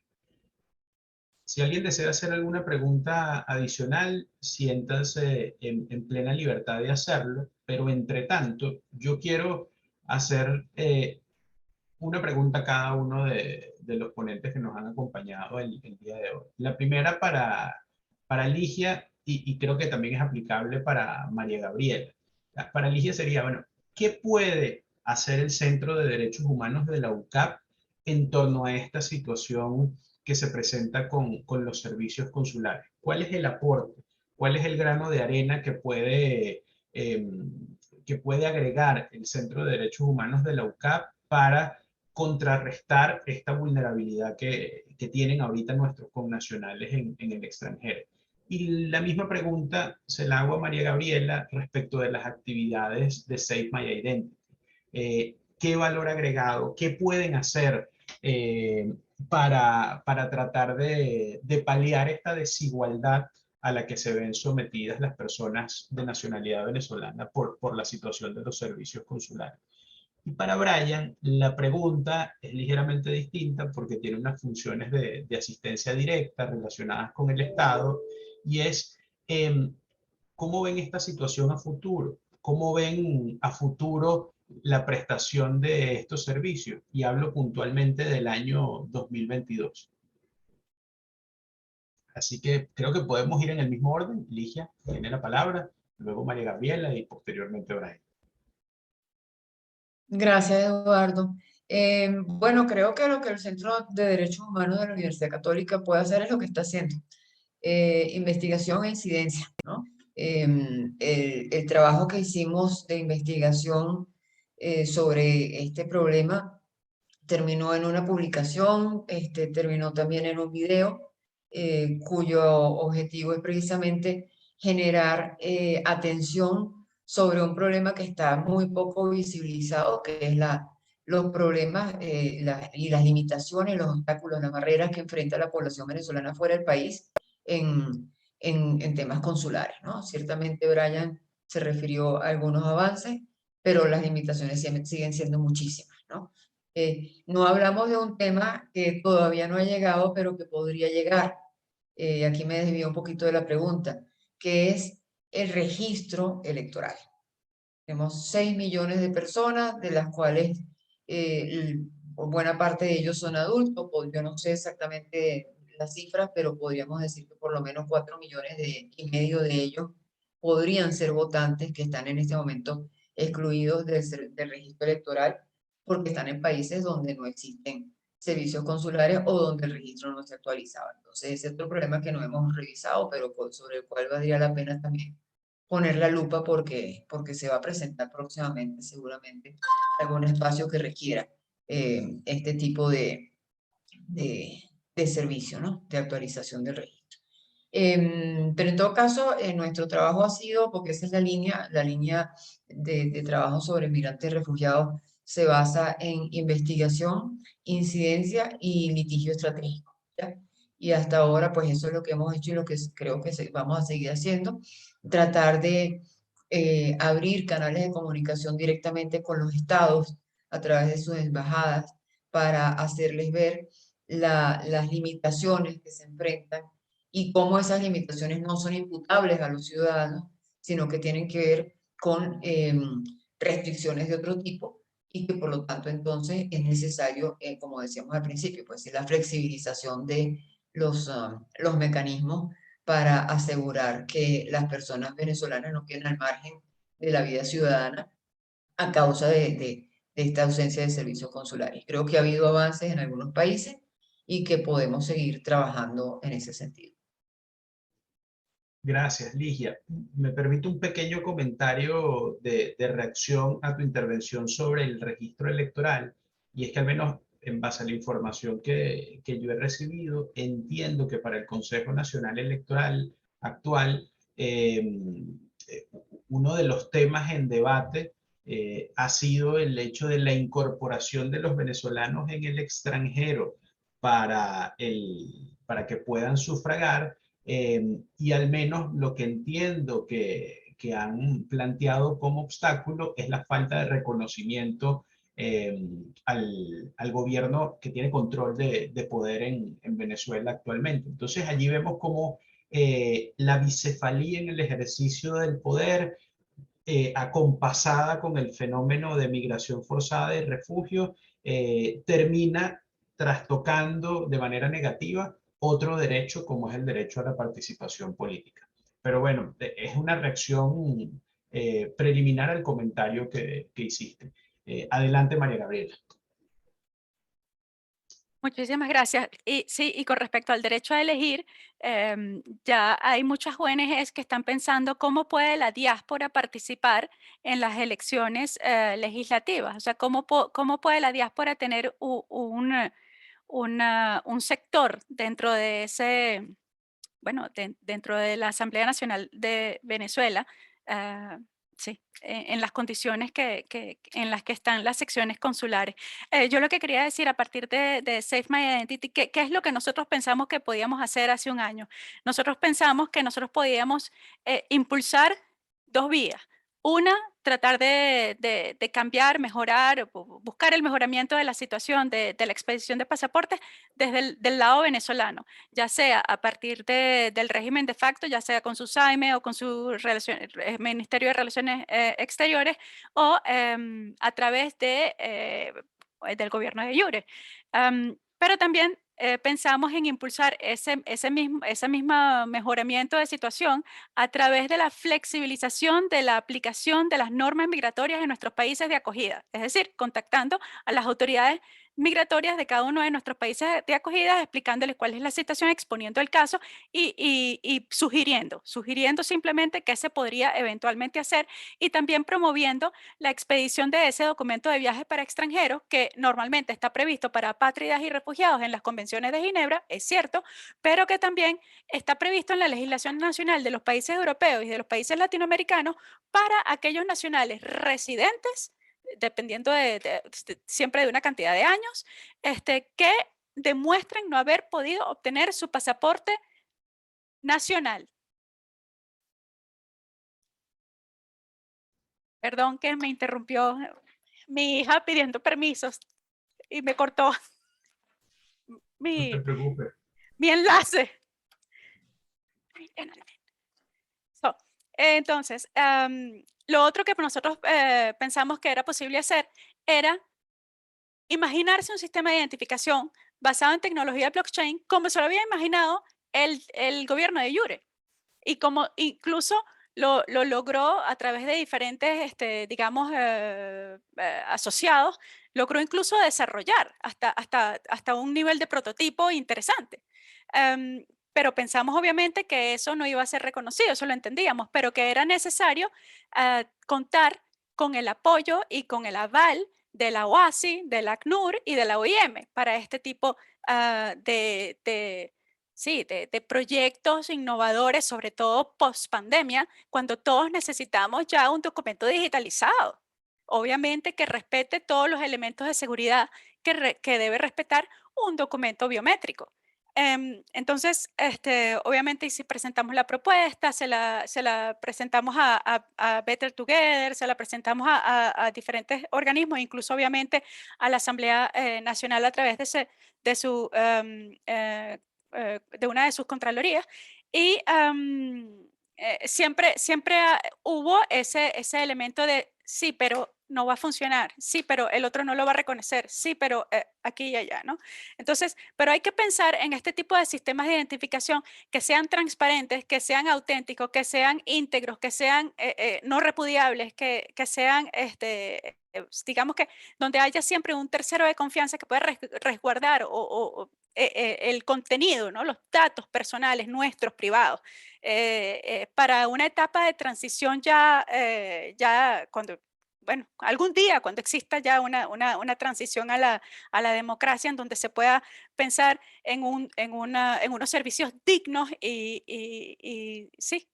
Si alguien desea hacer alguna pregunta adicional, siéntanse en plena libertad de hacerlo, pero entre tanto, yo quiero hacer una pregunta a cada uno de los ponentes que nos han acompañado el día de hoy. La primera para Ligia, y creo que también es aplicable para María Gabriela. Para Ligia sería, bueno, ¿qué puede hacer el Centro de Derechos Humanos de la UCAP en torno a esta situación que se presenta con los servicios consulares? ¿Cuál es el aporte? ¿Cuál es el grano de arena que puede agregar el Centro de Derechos Humanos de la UCAP para contrarrestar esta vulnerabilidad que tienen ahorita nuestros connacionales en el extranjero? Y la misma pregunta se la hago a María Gabriela respecto de las actividades de Save My Identity. ¿Qué valor agregado, qué pueden hacer para tratar de paliar esta desigualdad a la que se ven sometidas las personas de nacionalidad venezolana por la situación de los servicios consulares. Y para Brian, la pregunta es ligeramente distinta porque tiene unas funciones de asistencia directa relacionadas con el Estado y es ¿cómo ven esta situación a futuro? ¿Cómo ven a futuro la prestación de estos servicios? Y hablo puntualmente del año 2022. Así que creo que podemos ir en el mismo orden. Ligia tiene la palabra, luego María Gabriela y posteriormente Brian. Gracias, Eduardo. Bueno, creo que lo que el Centro de Derechos Humanos de la Universidad Católica puede hacer es lo que está haciendo. Investigación e incidencia, ¿no? El trabajo que hicimos de investigación sobre este problema terminó en una publicación, terminó también en un video, cuyo objetivo es precisamente generar atención sobre un problema que está muy poco visibilizado, que es los problemas y las limitaciones, los obstáculos, las barreras que enfrenta la población venezolana fuera del país en temas consulares, ¿no? Ciertamente Brian se refirió a algunos avances, pero las limitaciones siguen siendo muchísimas, ¿no? No hablamos de un tema que todavía no ha llegado, pero que podría llegar. Aquí me desvío un poquito de la pregunta, que es el registro electoral. Tenemos 6 millones de personas, de las cuales buena parte de ellos son adultos. Yo no sé exactamente las cifras, pero podríamos decir que por lo menos 4 millones y medio de ellos podrían ser votantes que están en este momento excluidos del registro electoral porque están en países donde no existen servicios consulares o donde el registro no se actualizaba. Entonces, ese es otro problema que no hemos revisado, pero sobre el cual valdría la pena también poner la lupa porque se va a presentar próximamente seguramente algún espacio que requiera este tipo de servicio, ¿no? De actualización del registro. Pero en todo caso, nuestro trabajo ha sido, porque esa es la línea de trabajo sobre migrantes y refugiados, se basa en investigación, incidencia y litigio estratégico, ¿ya? Y hasta ahora, pues eso es lo que hemos hecho y lo que creo que vamos a seguir haciendo, tratar de abrir canales de comunicación directamente con los estados a través de sus embajadas para hacerles ver las limitaciones que se enfrentan y cómo esas limitaciones no son imputables a los ciudadanos, sino que tienen que ver con restricciones de otro tipo y que por lo tanto entonces es necesario, como decíamos al principio, pues la flexibilización de los mecanismos para asegurar que las personas venezolanas no queden al margen de la vida ciudadana a causa de esta ausencia de servicios consulares. Creo que ha habido avances en algunos países y que podemos seguir trabajando en ese sentido. Gracias, Ligia. Me permite un pequeño comentario de reacción a tu intervención sobre el registro electoral, y es que al menos en base a la información que yo he recibido, entiendo que para el Consejo Nacional Electoral actual, uno de los temas en debate ha sido el hecho de la incorporación de los venezolanos en el extranjero para que puedan sufragar. Y al menos lo que entiendo que han planteado como obstáculo es la falta de reconocimiento al gobierno que tiene control de poder en Venezuela actualmente. Entonces allí vemos como la bicefalía en el ejercicio del poder, acompasada con el fenómeno de migración forzada y refugio, termina trastocando de manera negativa otro derecho como es el derecho a la participación política. Pero bueno, es una reacción preliminar al comentario que hiciste. Adelante, María Gabriela. Muchísimas gracias. Y sí, y con respecto al derecho a elegir, ya hay muchas ONGs que están pensando cómo puede la diáspora participar en las elecciones legislativas. O sea, cómo puede la diáspora tener un sector dentro de ese, bueno, dentro de la Asamblea Nacional de Venezuela, sí, en las condiciones en las que están las secciones consulares. Yo lo que quería decir a partir de Safe My Identity, ¿qué es lo que nosotros pensamos que podíamos hacer hace un año? Nosotros pensamos que nosotros podíamos impulsar dos vías. Una, tratar de cambiar, mejorar, buscar el mejoramiento de la situación de la expedición de pasaportes desde del lado venezolano, ya sea a partir del régimen de facto, ya sea con su SAIME o con su Ministerio de Relaciones Exteriores, o a través del gobierno de Iure. Pero también pensamos en impulsar ese mismo mejoramiento de situación a través de la flexibilización de la aplicación de las normas migratorias en nuestros países de acogida, es decir, contactando a las autoridades migratorias de cada uno de nuestros países de acogida, explicándoles cuál es la situación, exponiendo el caso y sugiriendo simplemente qué se podría eventualmente hacer, y también promoviendo la expedición de ese documento de viaje para extranjeros que normalmente está previsto para apátridas y refugiados en las convenciones de Ginebra, es cierto, pero que también está previsto en la legislación nacional de los países europeos y de los países latinoamericanos para aquellos nacionales residentes, dependiendo siempre de una cantidad de años, que demuestren no haber podido obtener su pasaporte nacional. Perdón que me interrumpió mi hija pidiendo permisos y me cortó No te preocupes. mi enlace. Entonces, lo otro que nosotros pensamos que era posible hacer era imaginarse un sistema de identificación basado en tecnología blockchain como se lo había imaginado el gobierno de Iure, y como incluso lo logró a través de diferentes, digamos, asociados, logró incluso desarrollar hasta un nivel de prototipo interesante. Pero pensamos obviamente que eso no iba a ser reconocido, eso lo entendíamos, pero que era necesario contar con el apoyo y con el aval de la OASI, de la ACNUR y de la OIM para este tipo de proyectos innovadores, sobre todo post pandemia, cuando todos necesitamos ya un documento digitalizado. Obviamente que respete todos los elementos de seguridad que debe respetar un documento biométrico. Entonces, obviamente, si presentamos la propuesta, se la presentamos a Better Together, se la presentamos a diferentes organismos, incluso obviamente a la Asamblea Nacional a través de una de sus contralorías, y siempre hubo ese elemento de sí, pero no va a funcionar, sí, pero el otro no lo va a reconocer, sí, pero aquí y allá, ¿no? Entonces, pero hay que pensar en este tipo de sistemas de identificación que sean transparentes, que sean auténticos, que sean íntegros, que sean no repudiables, que sean, digamos que donde haya siempre un tercero de confianza que pueda resguardar el contenido, ¿no? Los datos personales nuestros, privados, para una etapa de transición ya cuando, bueno, algún día cuando exista ya una transición a la democracia, en donde se pueda pensar en unos servicios dignos y sí,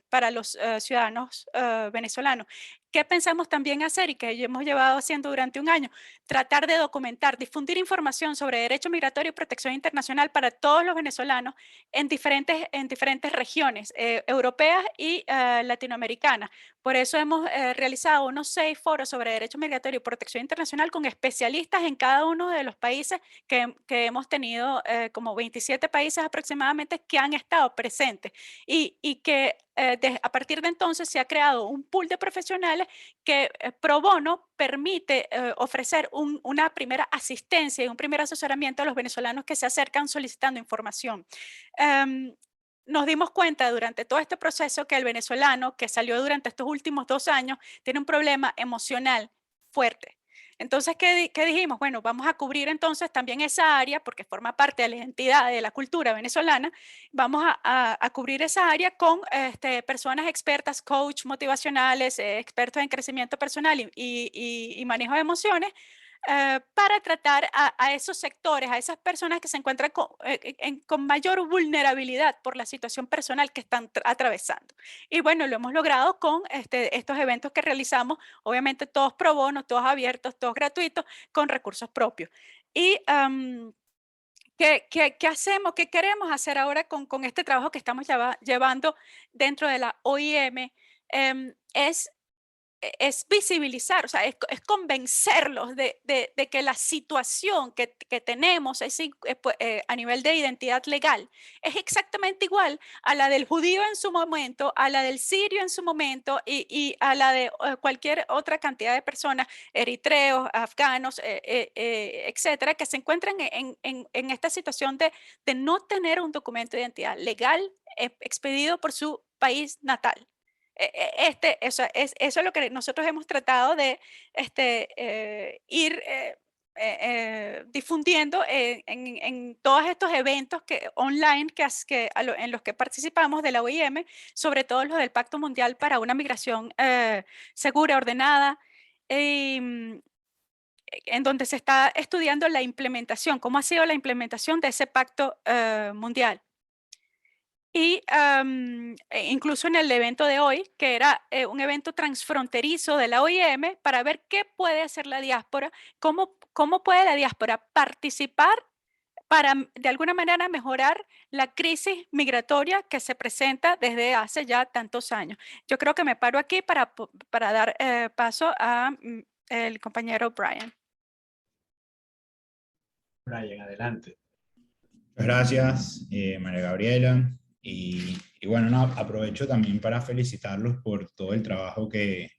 para los ciudadanos venezolanos. ¿Qué pensamos también hacer y que hemos llevado haciendo durante un año? Tratar de documentar, difundir información sobre derecho migratorio y protección internacional para todos los venezolanos en diferentes regiones europeas y latinoamericanas. Por eso hemos realizado unos 6 foros sobre derecho migratorio y protección internacional con especialistas en cada uno de los países que hemos tenido, como 27 países aproximadamente que han estado presentes, y que a partir de entonces se ha creado un pool de profesionales que pro bono permite ofrecer una primera asistencia y un primer asesoramiento a los venezolanos que se acercan solicitando información. Nos dimos cuenta durante todo este proceso que el venezolano que salió durante estos últimos 2 años tiene un problema emocional fuerte. Entonces, ¿qué dijimos? Bueno, vamos a cubrir entonces también esa área, porque forma parte de la identidad de la cultura venezolana. Vamos a cubrir esa área con personas expertas, coach motivacionales, expertos en crecimiento personal y manejo de emociones, para tratar a esos sectores, a esas personas que se encuentran con mayor vulnerabilidad por la situación personal que están atravesando. Y bueno, lo hemos logrado con estos eventos que realizamos, obviamente todos pro bono, todos abiertos, todos gratuitos, con recursos propios. Y ¿qué hacemos? ¿Qué queremos hacer ahora con este trabajo que estamos llevando dentro de la OIM? Es visibilizar, o sea, es convencerlos de que la situación que tenemos a nivel de identidad legal es exactamente igual a la del judío en su momento, a la del sirio en su momento y a la de cualquier otra cantidad de personas, eritreos, afganos, etcétera, que se encuentran en esta situación de no tener un documento de identidad legal expedido por su país natal. Eso es lo que nosotros hemos tratado de ir difundiendo en todos estos eventos online en los que participamos de la OIM, sobre todo los del Pacto Mundial para una Migración Segura, Ordenada, en donde se está estudiando la implementación, cómo ha sido la implementación de ese Pacto Mundial. Y incluso en el evento de hoy, que era un evento transfronterizo de la OIM, para ver qué puede hacer la diáspora, cómo puede la diáspora participar para de alguna manera mejorar la crisis migratoria que se presenta desde hace ya tantos años. Yo creo que me paro aquí para dar paso a el compañero Brian. Brian, adelante. Muchas gracias, María Gabriela. Y bueno, no, aprovecho también para felicitarlos por todo el trabajo que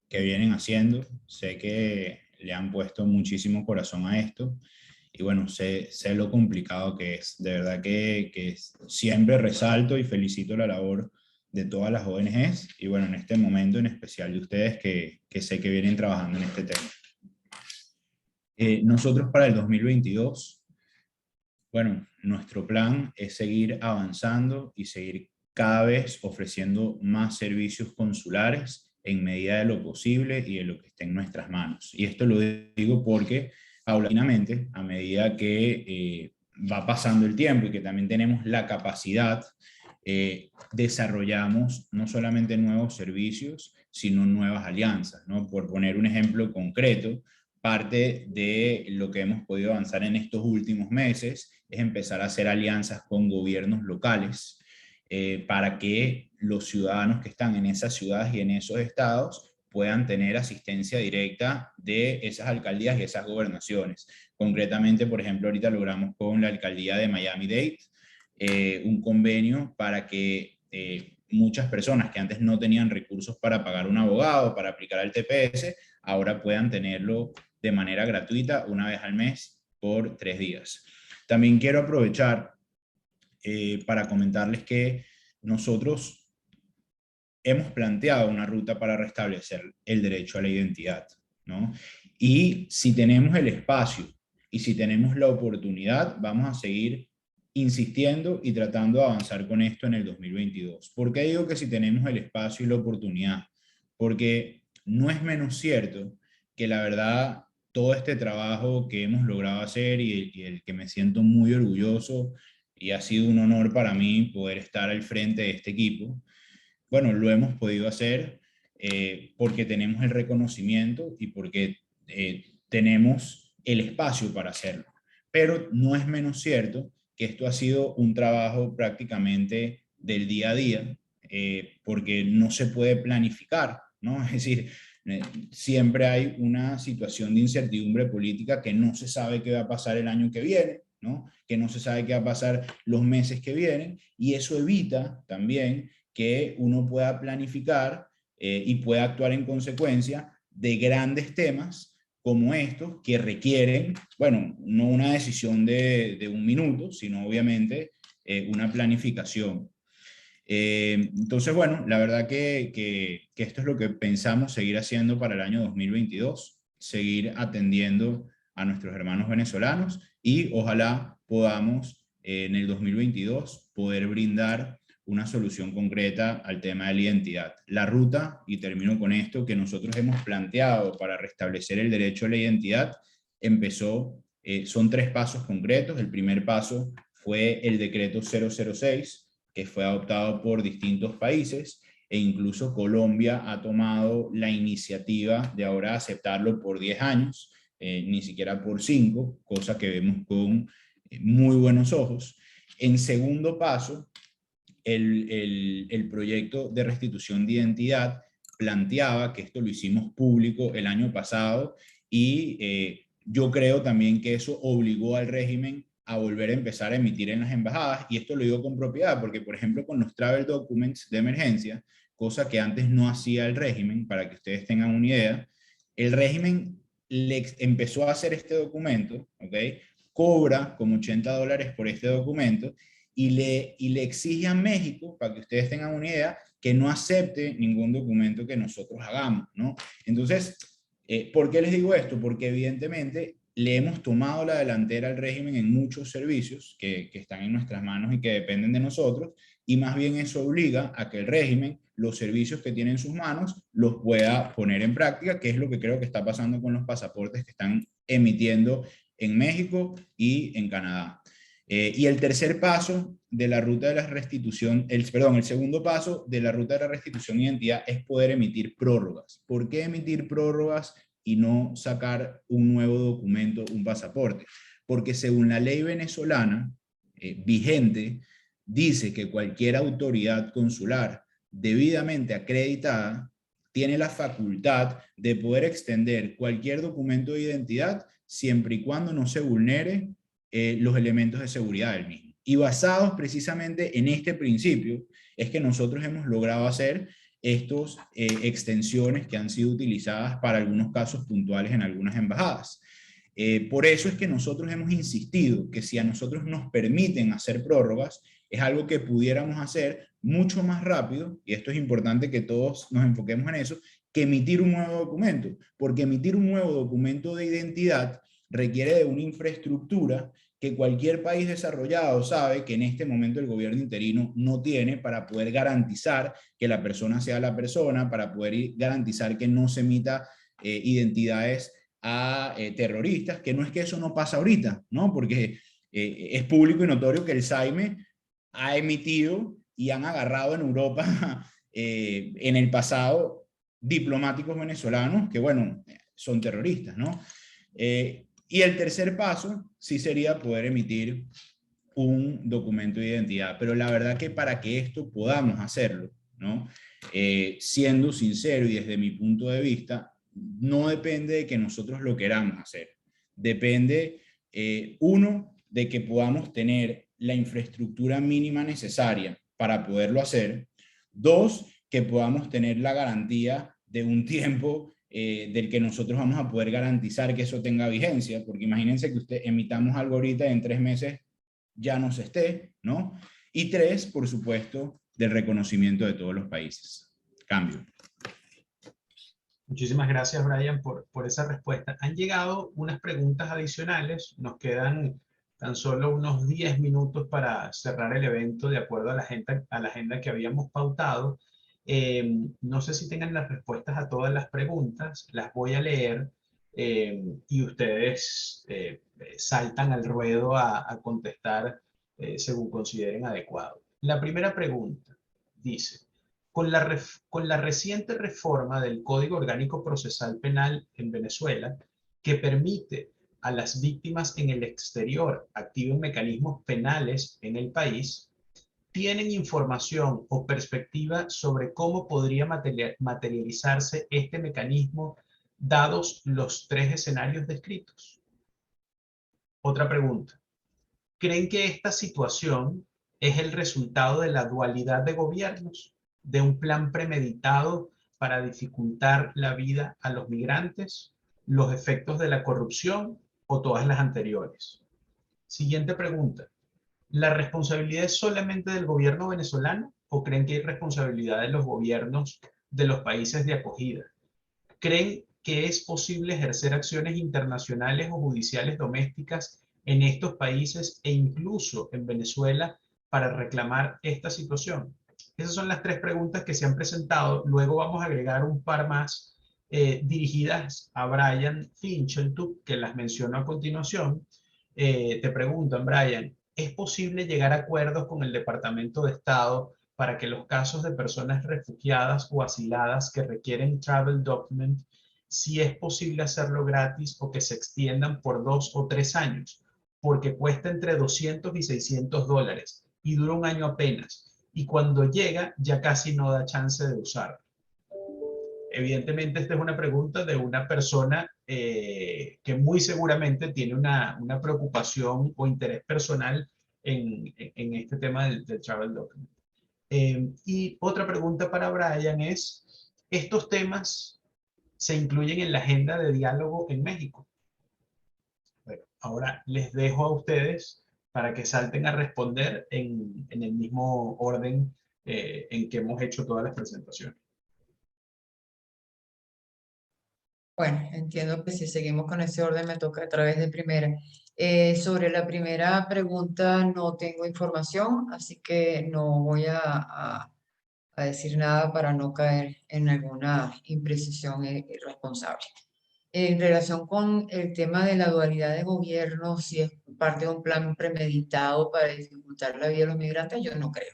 vienen haciendo. Sé que le han puesto muchísimo corazón a esto. Y bueno, sé lo complicado que es. De verdad que siempre resalto y felicito la labor de todas las ONGs. Y bueno, en este momento en especial de ustedes que sé que vienen trabajando en este tema. Nosotros para el 2022... Bueno, nuestro plan es seguir avanzando y seguir cada vez ofreciendo más servicios consulares en medida de lo posible y de lo que esté en nuestras manos. Y esto lo digo porque paulatinamente, a medida que va pasando el tiempo y que también tenemos la capacidad, desarrollamos no solamente nuevos servicios, sino nuevas alianzas, ¿no? Por poner un ejemplo concreto, parte de lo que hemos podido avanzar en estos últimos meses es empezar a hacer alianzas con gobiernos locales para que los ciudadanos que están en esas ciudades y en esos estados puedan tener asistencia directa de esas alcaldías y esas gobernaciones. Concretamente, por ejemplo, ahorita logramos con la alcaldía de Miami-Dade un convenio para que muchas personas que antes no tenían recursos para pagar un abogado, para aplicar al TPS, ahora puedan tenerlo de manera gratuita una vez al mes por 3 días. También quiero aprovechar para comentarles que nosotros hemos planteado una ruta para restablecer el derecho a la identidad, ¿no? Y si tenemos el espacio y si tenemos la oportunidad, vamos a seguir insistiendo y tratando de avanzar con esto en el 2022. ¿Por qué digo que si tenemos el espacio y la oportunidad? Porque no es menos cierto que la verdad todo este trabajo que hemos logrado hacer y el que me siento muy orgulloso y ha sido un honor para mí poder estar al frente de este equipo, bueno, lo hemos podido hacer porque tenemos el reconocimiento y porque tenemos el espacio para hacerlo. Pero no es menos cierto que esto ha sido un trabajo prácticamente del día a día, porque no se puede planificar, ¿no? Es decir, siempre hay una situación de incertidumbre política que no se sabe qué va a pasar el año que viene, ¿no? Que no se sabe qué va a pasar los meses que vienen, y eso evita también que uno pueda planificar y pueda actuar en consecuencia de grandes temas como estos que requieren, bueno, no una decisión de un minuto, sino obviamente una planificación. Entonces, bueno, la verdad que esto es lo que pensamos seguir haciendo para el año 2022, seguir atendiendo a nuestros hermanos venezolanos y ojalá podamos en el 2022 poder brindar una solución concreta al tema de la identidad. La ruta, y termino con esto, que nosotros hemos planteado para restablecer el derecho a la identidad empezó, son 3 pasos concretos. El primer paso fue el decreto 006, que fue adoptado por distintos países, e incluso Colombia ha tomado la iniciativa de ahora aceptarlo por 10 años, ni siquiera por 5, cosa que vemos con muy buenos ojos. En segundo paso, el proyecto de restitución de identidad planteaba, que esto lo hicimos público el año pasado, y yo creo también que eso obligó al régimen a volver a empezar a emitir en las embajadas, y esto lo digo con propiedad, porque por ejemplo con los travel documents de emergencia, cosa que antes no hacía el régimen, para que ustedes tengan una idea, el régimen empezó a hacer este documento, ¿ok? Cobra como $80 por este documento, y le exige a México, para que ustedes tengan una idea, que no acepte ningún documento que nosotros hagamos, ¿no? Entonces, ¿por qué les digo esto? Porque evidentemente le hemos tomado la delantera al régimen en muchos servicios que están en nuestras manos y que dependen de nosotros, y más bien eso obliga a que el régimen, los servicios que tiene en sus manos, los pueda poner en práctica, que es lo que creo que está pasando con los pasaportes que están emitiendo en México y en Canadá. Y el tercer paso de la ruta de la restitución, el segundo paso de la ruta de la restitución de identidad es poder emitir prórrogas. ¿Por qué emitir prórrogas y no sacar un nuevo documento, un pasaporte? Porque según la ley venezolana vigente, dice que cualquier autoridad consular debidamente acreditada tiene la facultad de poder extender cualquier documento de identidad siempre y cuando no se vulnere los elementos de seguridad del mismo. Y basados precisamente en este principio es que nosotros hemos logrado hacer estas extensiones que han sido utilizadas para algunos casos puntuales en algunas embajadas. Por eso es que nosotros hemos insistido que si a nosotros nos permiten hacer prórrogas, es algo que pudiéramos hacer mucho más rápido, y esto es importante que todos nos enfoquemos en eso, que emitir un nuevo documento, porque emitir un nuevo documento de identidad requiere de una infraestructura que cualquier país desarrollado sabe que en este momento el gobierno interino no tiene, para poder garantizar que la persona sea la persona, para poder garantizar que no se emita identidades a terroristas, que no es que eso no pasa ahorita, ¿no? Porque es público y notorio que el SAIME ha emitido y han agarrado en Europa en el pasado diplomáticos venezolanos que, bueno, son terroristas, ¿no? Y el tercer paso sí sería poder emitir un documento de identidad, pero la verdad que para que esto podamos hacerlo, ¿no? Siendo sincero y desde mi punto de vista, no depende de que nosotros lo queramos hacer, depende, uno, de que podamos tener la infraestructura mínima necesaria para poderlo hacer, dos, que podamos tener la garantía de un tiempo del que nosotros vamos a poder garantizar que eso tenga vigencia, porque imagínense que emitamos algo ahorita y en 3 meses ya no se esté, ¿no? Y 3, por supuesto, del reconocimiento de todos los países. Cambio. Muchísimas gracias, Brian, por esa respuesta. Han llegado unas preguntas adicionales. Nos quedan tan solo unos 10 minutos para cerrar el evento de acuerdo a la agenda que habíamos pautado. No sé si tengan las respuestas a todas las preguntas. Las voy a leer y ustedes saltan al ruedo a contestar según consideren adecuado. La primera pregunta dice: con la reciente reforma del Código Orgánico Procesal Penal en Venezuela, que permite a las víctimas en el exterior activen mecanismos penales en el país, ¿tienen información o perspectiva sobre cómo podría materializarse este mecanismo dados los 3 escenarios descritos? Otra pregunta: ¿creen que esta situación es el resultado de la dualidad de gobiernos, de un plan premeditado para dificultar la vida a los migrantes, los efectos de la corrupción o todas las anteriores? Siguiente pregunta: ¿la responsabilidad es solamente del gobierno venezolano o creen que hay responsabilidad de los gobiernos de los países de acogida? ¿Creen que es posible ejercer acciones internacionales o judiciales domésticas en estos países e incluso en Venezuela para reclamar esta situación? Esas son las 3 preguntas que se han presentado. Luego vamos a agregar un par más dirigidas a Brian Fincheltub, que las menciono a continuación. Te preguntan, Brian, ¿es posible llegar a acuerdos con el Departamento de Estado para que los casos de personas refugiadas o asiladas que requieren travel document, si es posible hacerlo gratis o que se extiendan por 2 o 3 años? Porque cuesta entre 200 y 600 dólares y dura un año apenas. Y cuando llega ya casi no da chance de usar. Evidentemente, esta es una pregunta de una persona que muy seguramente tiene una preocupación o interés personal en este tema del travel document. Y otra pregunta para Brian es, ¿estos temas se incluyen en la agenda de diálogo en México? Bueno, ahora les dejo a ustedes para que salten a responder en el mismo orden en que hemos hecho todas las presentaciones. Bueno, entiendo que si seguimos con ese orden me toca a través de primera. Sobre la primera pregunta no tengo información, así que no voy a decir nada para no caer en alguna imprecisión irresponsable. En relación con el tema de la dualidad de gobierno, si es parte de un plan premeditado para dificultar la vida de los migrantes, yo no creo.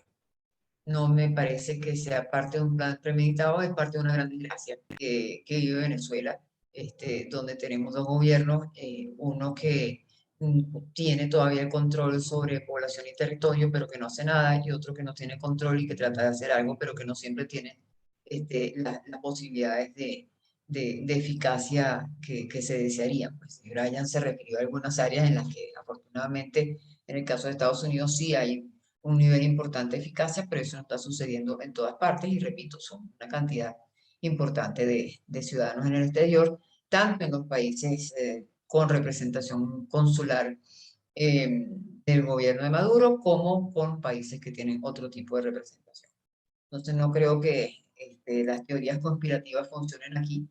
No me parece que sea parte de un plan premeditado, es parte de una gran desgracia que vive Venezuela, donde tenemos dos gobiernos, uno que tiene todavía el control sobre población y territorio, pero que no hace nada, y otro que no tiene control y que trata de hacer algo, pero que no siempre tiene las posibilidades de eficacia que se desearían. Pues Brian se refirió a algunas áreas en las que afortunadamente en el caso de Estados Unidos sí hay un nivel importante de eficacia, pero eso no está sucediendo en todas partes y repito, son una cantidad importante de ciudadanos en el exterior, tanto en los países con representación consular del gobierno de Maduro como con países que tienen otro tipo de representación. Entonces no creo que las teorías conspirativas funcionen aquí,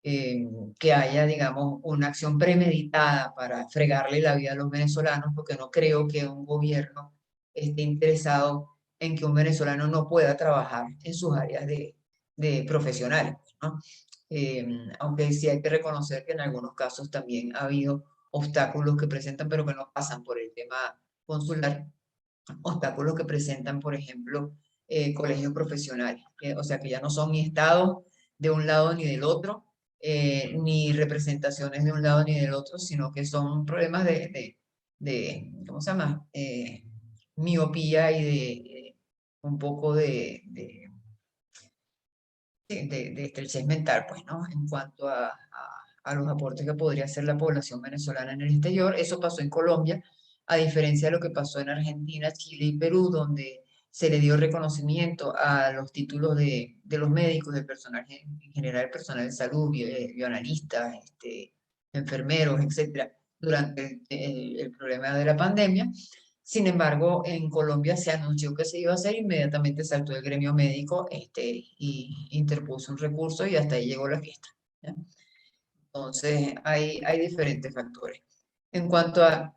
que haya, digamos, una acción premeditada para fregarle la vida a los venezolanos, porque no creo que un gobierno esté interesado en que un venezolano no pueda trabajar en sus áreas de profesionales, ¿no? Aunque sí hay que reconocer que en algunos casos también ha habido obstáculos que presentan, pero que no pasan por el tema consular, obstáculos que presentan, por ejemplo, colegios profesionales, o sea que ya no son ni estados de un lado ni del otro, ni representaciones de un lado ni del otro, sino que son problemas ¿cómo se llama? Miopía y de un poco de estrechez mental, pues, ¿no? En cuanto a los aportes que podría hacer la población venezolana en el exterior. Eso pasó en Colombia, a diferencia de lo que pasó en Argentina, Chile y Perú, donde se le dio reconocimiento a los títulos de los médicos, del personal en general, el personal de salud, bioanalistas, enfermeros, etcétera, durante el problema de la pandemia. Sin embargo, en Colombia se anunció que se iba a hacer, inmediatamente saltó el gremio médico y interpuso un recurso y hasta ahí llegó la fiesta, ¿ya? Entonces, hay diferentes factores. En cuanto a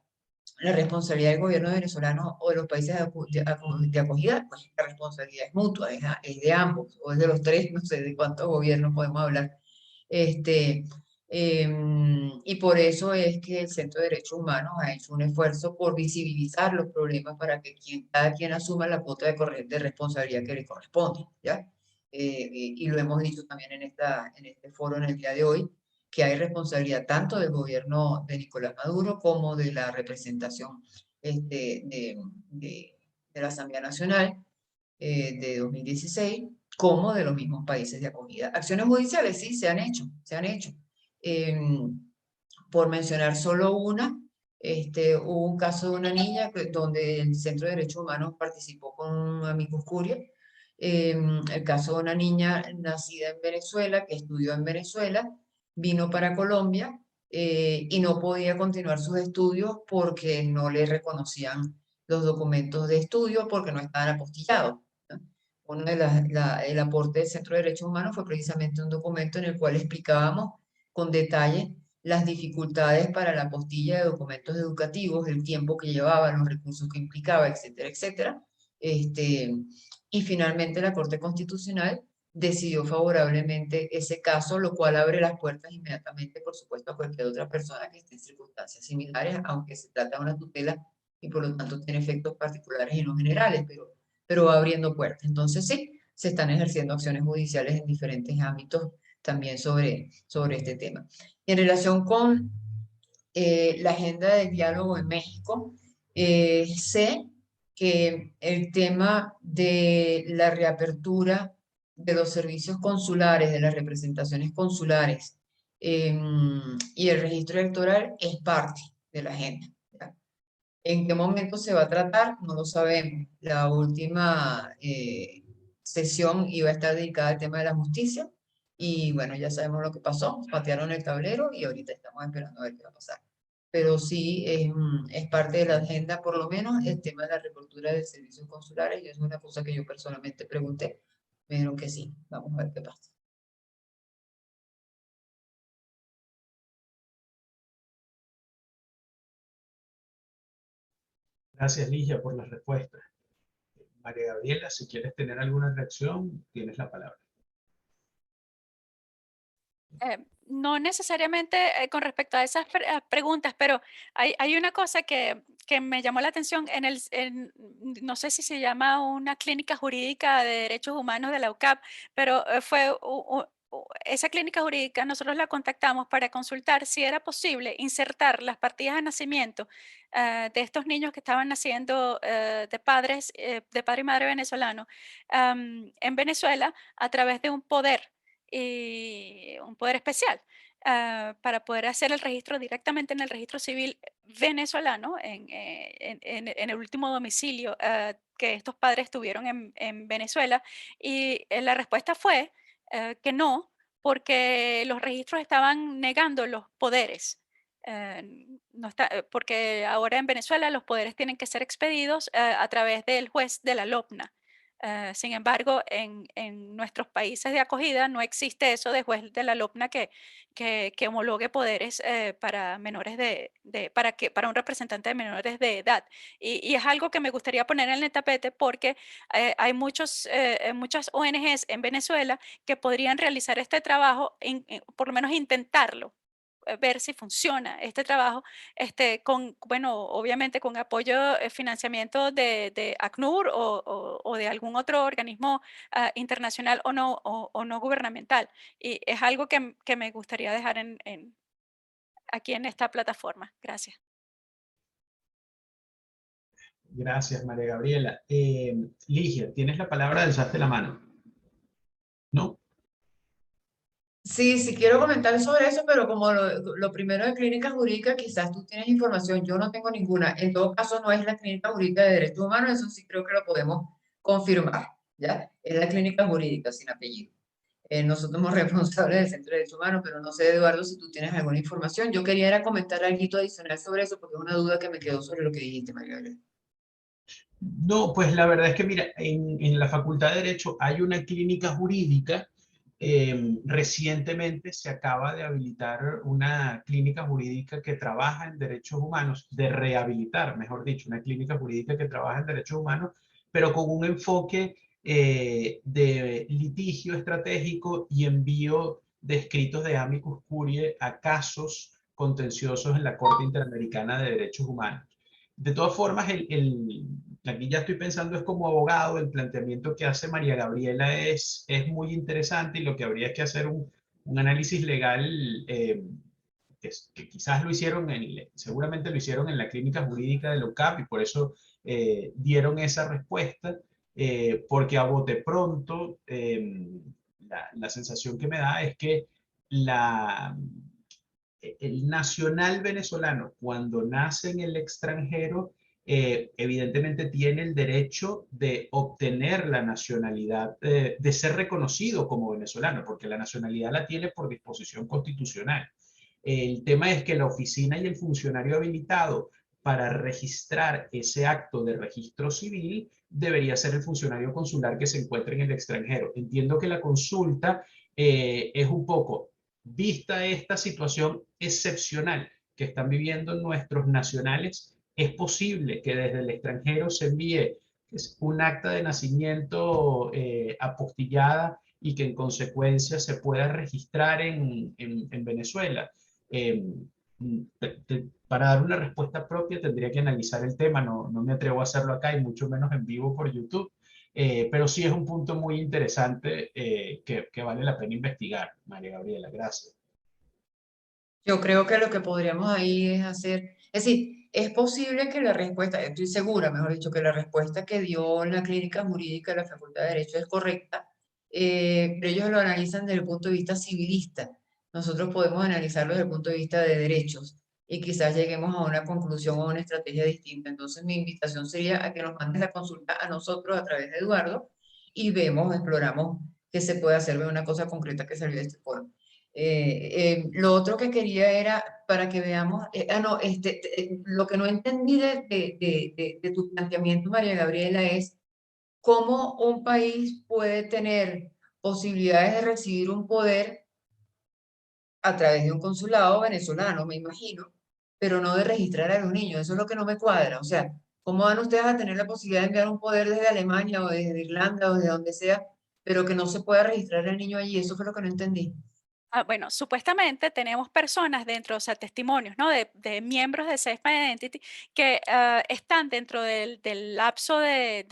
la responsabilidad del gobierno venezolano o de los países de acogida, pues la responsabilidad es mutua, es de ambos, o es de los tres, no sé de cuántos gobiernos podemos hablar. Y por eso es que el Centro de Derechos Humanos ha hecho un esfuerzo por visibilizar los problemas para que cada quien asuma la cuota de responsabilidad que le corresponde, ¿ya? Y lo hemos dicho también en este foro en el día de hoy, que hay responsabilidad tanto del gobierno de Nicolás Maduro como de la representación de la Asamblea Nacional de 2016, como de los mismos países de acogida. Acciones judiciales, sí, se han hecho, se han hecho. Por mencionar solo una, hubo un caso de una niña donde el Centro de Derechos Humanos participó con Amicus Curiae. El caso de una niña nacida en Venezuela, que estudió en Venezuela, vino para Colombia y no podía continuar sus estudios porque no le reconocían los documentos de estudio porque no estaban apostillados, ¿no? Uno de el aporte del Centro de Derechos Humanos fue precisamente un documento en el cual explicábamos con detalle las dificultades para la apostilla de documentos educativos, el tiempo que llevaba, los recursos que implicaba, etcétera, etcétera. Y finalmente la Corte Constitucional decidió favorablemente ese caso, lo cual abre las puertas inmediatamente, por supuesto, a cualquier otra persona que esté en circunstancias similares, aunque se trata de una tutela y por lo tanto tiene efectos particulares y no generales, pero va abriendo puertas. Entonces sí, se están ejerciendo acciones judiciales en diferentes ámbitos también sobre este tema. En relación con la agenda de diálogo en México, sé que el tema de la reapertura de los servicios consulares, de las representaciones consulares y el registro electoral es parte de la agenda. ¿Ya? ¿En qué momento se va a tratar? No lo sabemos. La última sesión iba a estar dedicada al tema de la justicia y bueno, ya sabemos lo que pasó, patearon el tablero y ahorita estamos esperando a ver qué va a pasar. Pero sí es parte de la agenda, por lo menos, el tema de la reapertura de servicios consulares y es una cosa que yo personalmente pregunté. Me dijeron que sí, vamos a ver qué pasa. Gracias, Ligia, por las respuestas. María Gabriela, si quieres tener alguna reacción, tienes la palabra. No necesariamente con respecto a esas preguntas, pero hay una cosa que me llamó la atención no sé si se llama una clínica jurídica de derechos humanos de la UCAP, pero esa clínica jurídica nosotros la contactamos para consultar si era posible insertar las partidas de nacimiento de estos niños que estaban naciendo de padre y madre venezolano en Venezuela a través de un poder y un poder especial para poder hacer el registro directamente en el registro civil venezolano, en el último domicilio que estos padres tuvieron en Venezuela. Y la respuesta fue que no, porque los registros estaban negando los poderes. No está, porque ahora en Venezuela los poderes tienen que ser expedidos a través del juez de la LOPNA. Sin embargo, en nuestros países de acogida no existe eso de juez de la LOPNA que homologue poderes para menores para un representante de menores de edad. Y es algo que me gustaría poner en el tapete porque hay muchas ONGs en Venezuela que podrían realizar este trabajo, por lo menos intentarlo, ver si funciona este trabajo, bueno, obviamente con apoyo, financiamiento de ACNUR o de algún otro organismo internacional o no gubernamental. Y es algo que me gustaría dejar aquí en esta plataforma. Gracias. Gracias, María Gabriela. Ligia, tienes la palabra, alzaste la mano. ¿No? Sí, sí quiero comentar sobre eso, pero como lo primero de clínica jurídica, quizás tú tienes información, yo no tengo ninguna. En todo caso, no es la clínica jurídica de derechos humanos, eso sí creo que lo podemos confirmar, ¿ya? Es la clínica jurídica sin apellido. Nosotros somos responsables del Centro de Derechos Humanos, pero no sé, Eduardo, si tú tienes alguna información. Yo quería era comentar algo adicional sobre eso, porque es una duda que me quedó sobre lo que dijiste, María Gabriela. No, pues la verdad es que mira, en la Facultad de Derecho hay una clínica jurídica. Recientemente se acaba de habilitar una clínica jurídica que trabaja en derechos humanos, de rehabilitar, mejor dicho, una clínica jurídica que trabaja en derechos humanos, pero con un enfoque de litigio estratégico y envío de escritos de amicus curiae a casos contenciosos en la Corte Interamericana de Derechos Humanos. De todas formas, aquí ya estoy pensando es como abogado, el planteamiento que hace María Gabriela es muy interesante y lo que habría es que hacer un análisis legal que quizás lo hicieron, seguramente lo hicieron en la clínica jurídica de la UCAP y por eso dieron esa respuesta, porque a bote pronto la sensación que me da es que el nacional venezolano, cuando nace en el extranjero, evidentemente tiene el derecho de obtener la nacionalidad, de ser reconocido como venezolano, porque la nacionalidad la tiene por disposición constitucional. El tema es que la oficina y el funcionario habilitado para registrar ese acto de registro civil debería ser el funcionario consular que se encuentre en el extranjero. Entiendo que la consulta es un poco, vista esta situación excepcional que están viviendo nuestros nacionales, es posible que desde el extranjero se envíe un acta de nacimiento apostillada y que en consecuencia se pueda registrar en Venezuela. Para dar una respuesta propia tendría que analizar el tema, no me atrevo a hacerlo acá y mucho menos en vivo por YouTube, pero sí es un punto muy interesante que vale la pena investigar, María Gabriela, gracias. Yo creo que lo que podríamos ahí es hacer, es decir, es posible que la respuesta, estoy segura, mejor dicho, que la respuesta que dio la clínica jurídica de la Facultad de Derecho es correcta, pero ellos lo analizan desde el punto de vista civilista. Nosotros podemos analizarlo desde el punto de vista de derechos y quizás lleguemos a una conclusión o a una estrategia distinta. Entonces, mi invitación sería a que nos mandes la consulta a nosotros a través de Eduardo y vemos, exploramos qué se puede hacer de una cosa concreta que salió de este foro. Lo otro que quería era para que veamos, no, lo que no entendí de tu planteamiento, María Gabriela, es cómo un país puede tener posibilidades de recibir un poder a través de un consulado venezolano, me imagino, pero no de registrar a los niños. Eso es lo que no me cuadra. O sea, ¿cómo van ustedes a tener la posibilidad de enviar un poder desde Alemania o desde Irlanda o desde donde sea, pero que no se pueda registrar al niño allí? Eso fue lo que no entendí. Bueno, supuestamente tenemos personas dentro, o sea, testimonios, ¿no? De miembros de Safe My Identity que están dentro del lapso de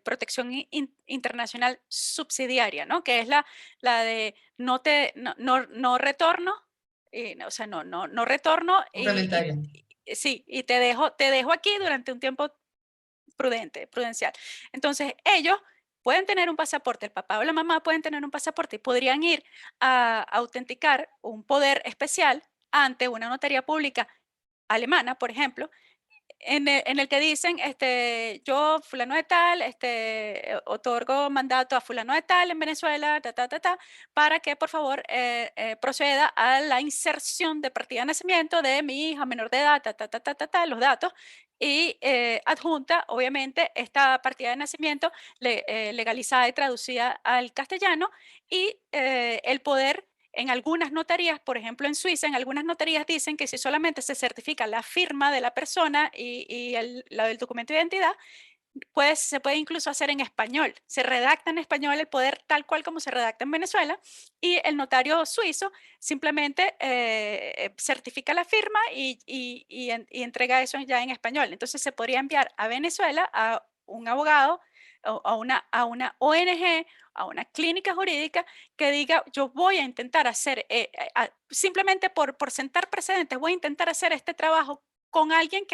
protección internacional subsidiaria, ¿no? Que es la de no retorno, o sea, no retorno Complementaria. sí, y te dejo aquí durante un tiempo prudencial. Entonces, ellos pueden tener un pasaporte, el papá o la mamá pueden tener un pasaporte y podrían ir a autenticar un poder especial ante una notaría pública alemana, por ejemplo, en el que dicen, yo, fulano de tal, otorgo mandato a fulano de tal en Venezuela, para que por favor proceda a la inserción de partida de nacimiento de mi hija menor de edad, los datos, y adjunta, obviamente, esta partida de nacimiento legalizada y traducida al castellano, y el poder en algunas notarías, por ejemplo en Suiza, en algunas notarías dicen que si solamente se certifica la firma de la persona y la del documento de identidad, se puede incluso hacer en español. Se redacta en español el poder tal cual como se redacta en Venezuela, y el notario suizo simplemente certifica la firma y entrega eso ya en español. Entonces se podría enviar a Venezuela a un abogado, a una ONG, a una clínica jurídica que diga, yo voy a intentar hacer, simplemente por sentar precedentes, voy a intentar hacer este trabajo con alguien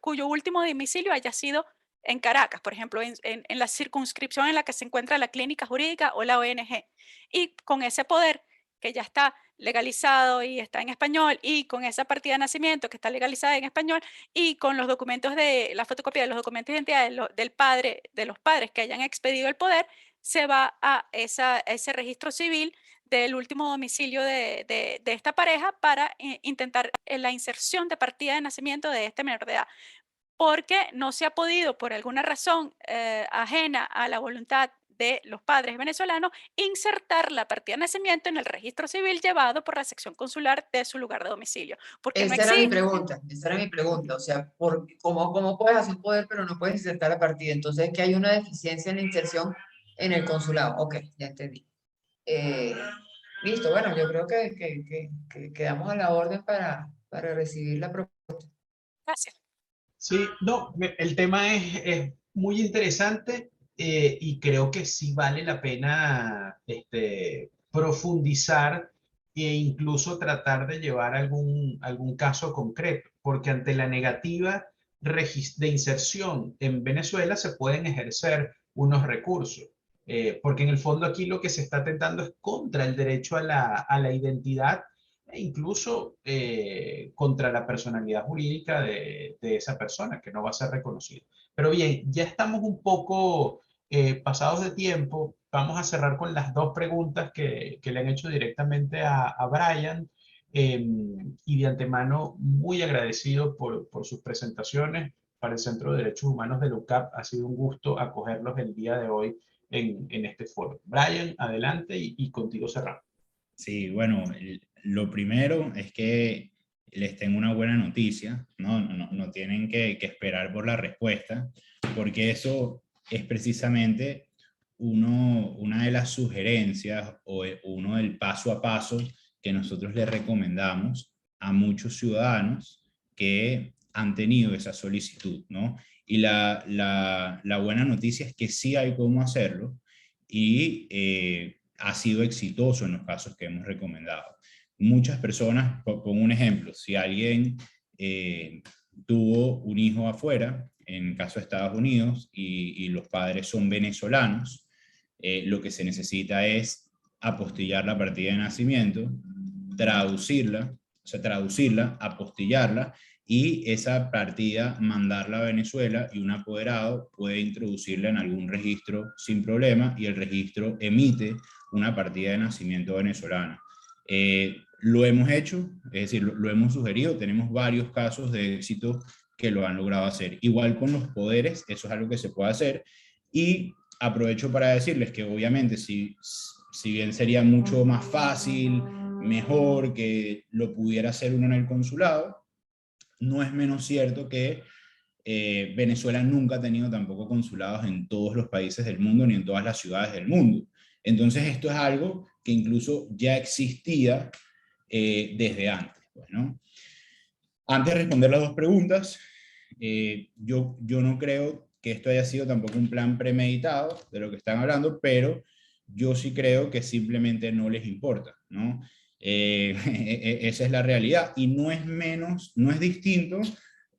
cuyo último domicilio haya sido en Caracas, por ejemplo, en la circunscripción en la que se encuentra la clínica jurídica o la ONG. Y con ese poder que ya está legalizado y está en español, y con esa partida de nacimiento que está legalizada en español, y con los documentos la fotocopia de los documentos de identidad del padre, de los padres que hayan expedido el poder, se va a ese registro civil del último domicilio de esta pareja para intentar la inserción de partida de nacimiento de este menor de edad, porque no se ha podido, por alguna razón ajena a la voluntad de los padres venezolanos, insertar la partida de nacimiento en el registro civil llevado por la sección consular de su lugar de domicilio. Porque no Esa era mi existe. pregunta, o sea, ¿cómo puedes hacer poder pero no puedes insertar la partida? Entonces, que hay una deficiencia en la inserción en el consulado. Ok, ya entendí. Eh, Listo, bueno, yo creo que quedamos a la orden para recibir la propuesta. Gracias. Sí, no, el tema es muy interesante y creo que sí vale la pena profundizar e incluso tratar de llevar algún caso concreto, porque ante la negativa de inserción en Venezuela se pueden ejercer unos recursos, porque en el fondo aquí lo que se está tentando es contra el derecho a la identidad e incluso contra la personalidad jurídica de esa persona, que no va a ser reconocida. Pero bien, ya estamos un poco pasados de tiempo. Vamos a cerrar con las dos preguntas que le han hecho directamente a Brian. Y de antemano, muy agradecido por sus presentaciones para el Centro de Derechos Humanos de la UCAP. Ha sido un gusto acogerlos el día de hoy en este foro. Brian, adelante y contigo cerramos. Sí, bueno, lo primero es que les tengo una buena noticia, no tienen que esperar por la respuesta, porque eso es precisamente una de las sugerencias o uno del paso a paso que nosotros le recomendamos a muchos ciudadanos que han tenido esa solicitud, ¿no? Y la buena noticia es que sí hay cómo hacerlo y ha sido exitoso en los casos que hemos recomendado. Muchas personas, pongo un ejemplo, si alguien tuvo un hijo afuera, en caso de Estados Unidos, y los padres son venezolanos, lo que se necesita es apostillar la partida de nacimiento, traducirla, apostillarla, y esa partida mandarla a Venezuela, y un apoderado puede introducirla en algún registro sin problema, y el registro emite una partida de nacimiento venezolana. Lo hemos hecho, es decir, lo hemos sugerido, tenemos varios casos de éxito que lo han logrado hacer. Igual con los poderes, eso es algo que se puede hacer, y aprovecho para decirles que obviamente si bien sería mucho más fácil, mejor que lo pudiera hacer uno en el consulado, no es menos cierto que Venezuela nunca ha tenido tampoco consulados en todos los países del mundo ni en todas las ciudades del mundo. Entonces esto es algo que incluso ya existía desde antes. Bueno, antes de responder las dos preguntas, yo no creo que esto haya sido tampoco un plan premeditado de lo que están hablando, pero yo sí creo que simplemente no les importa, ¿no? Esa es la realidad, y no es distinto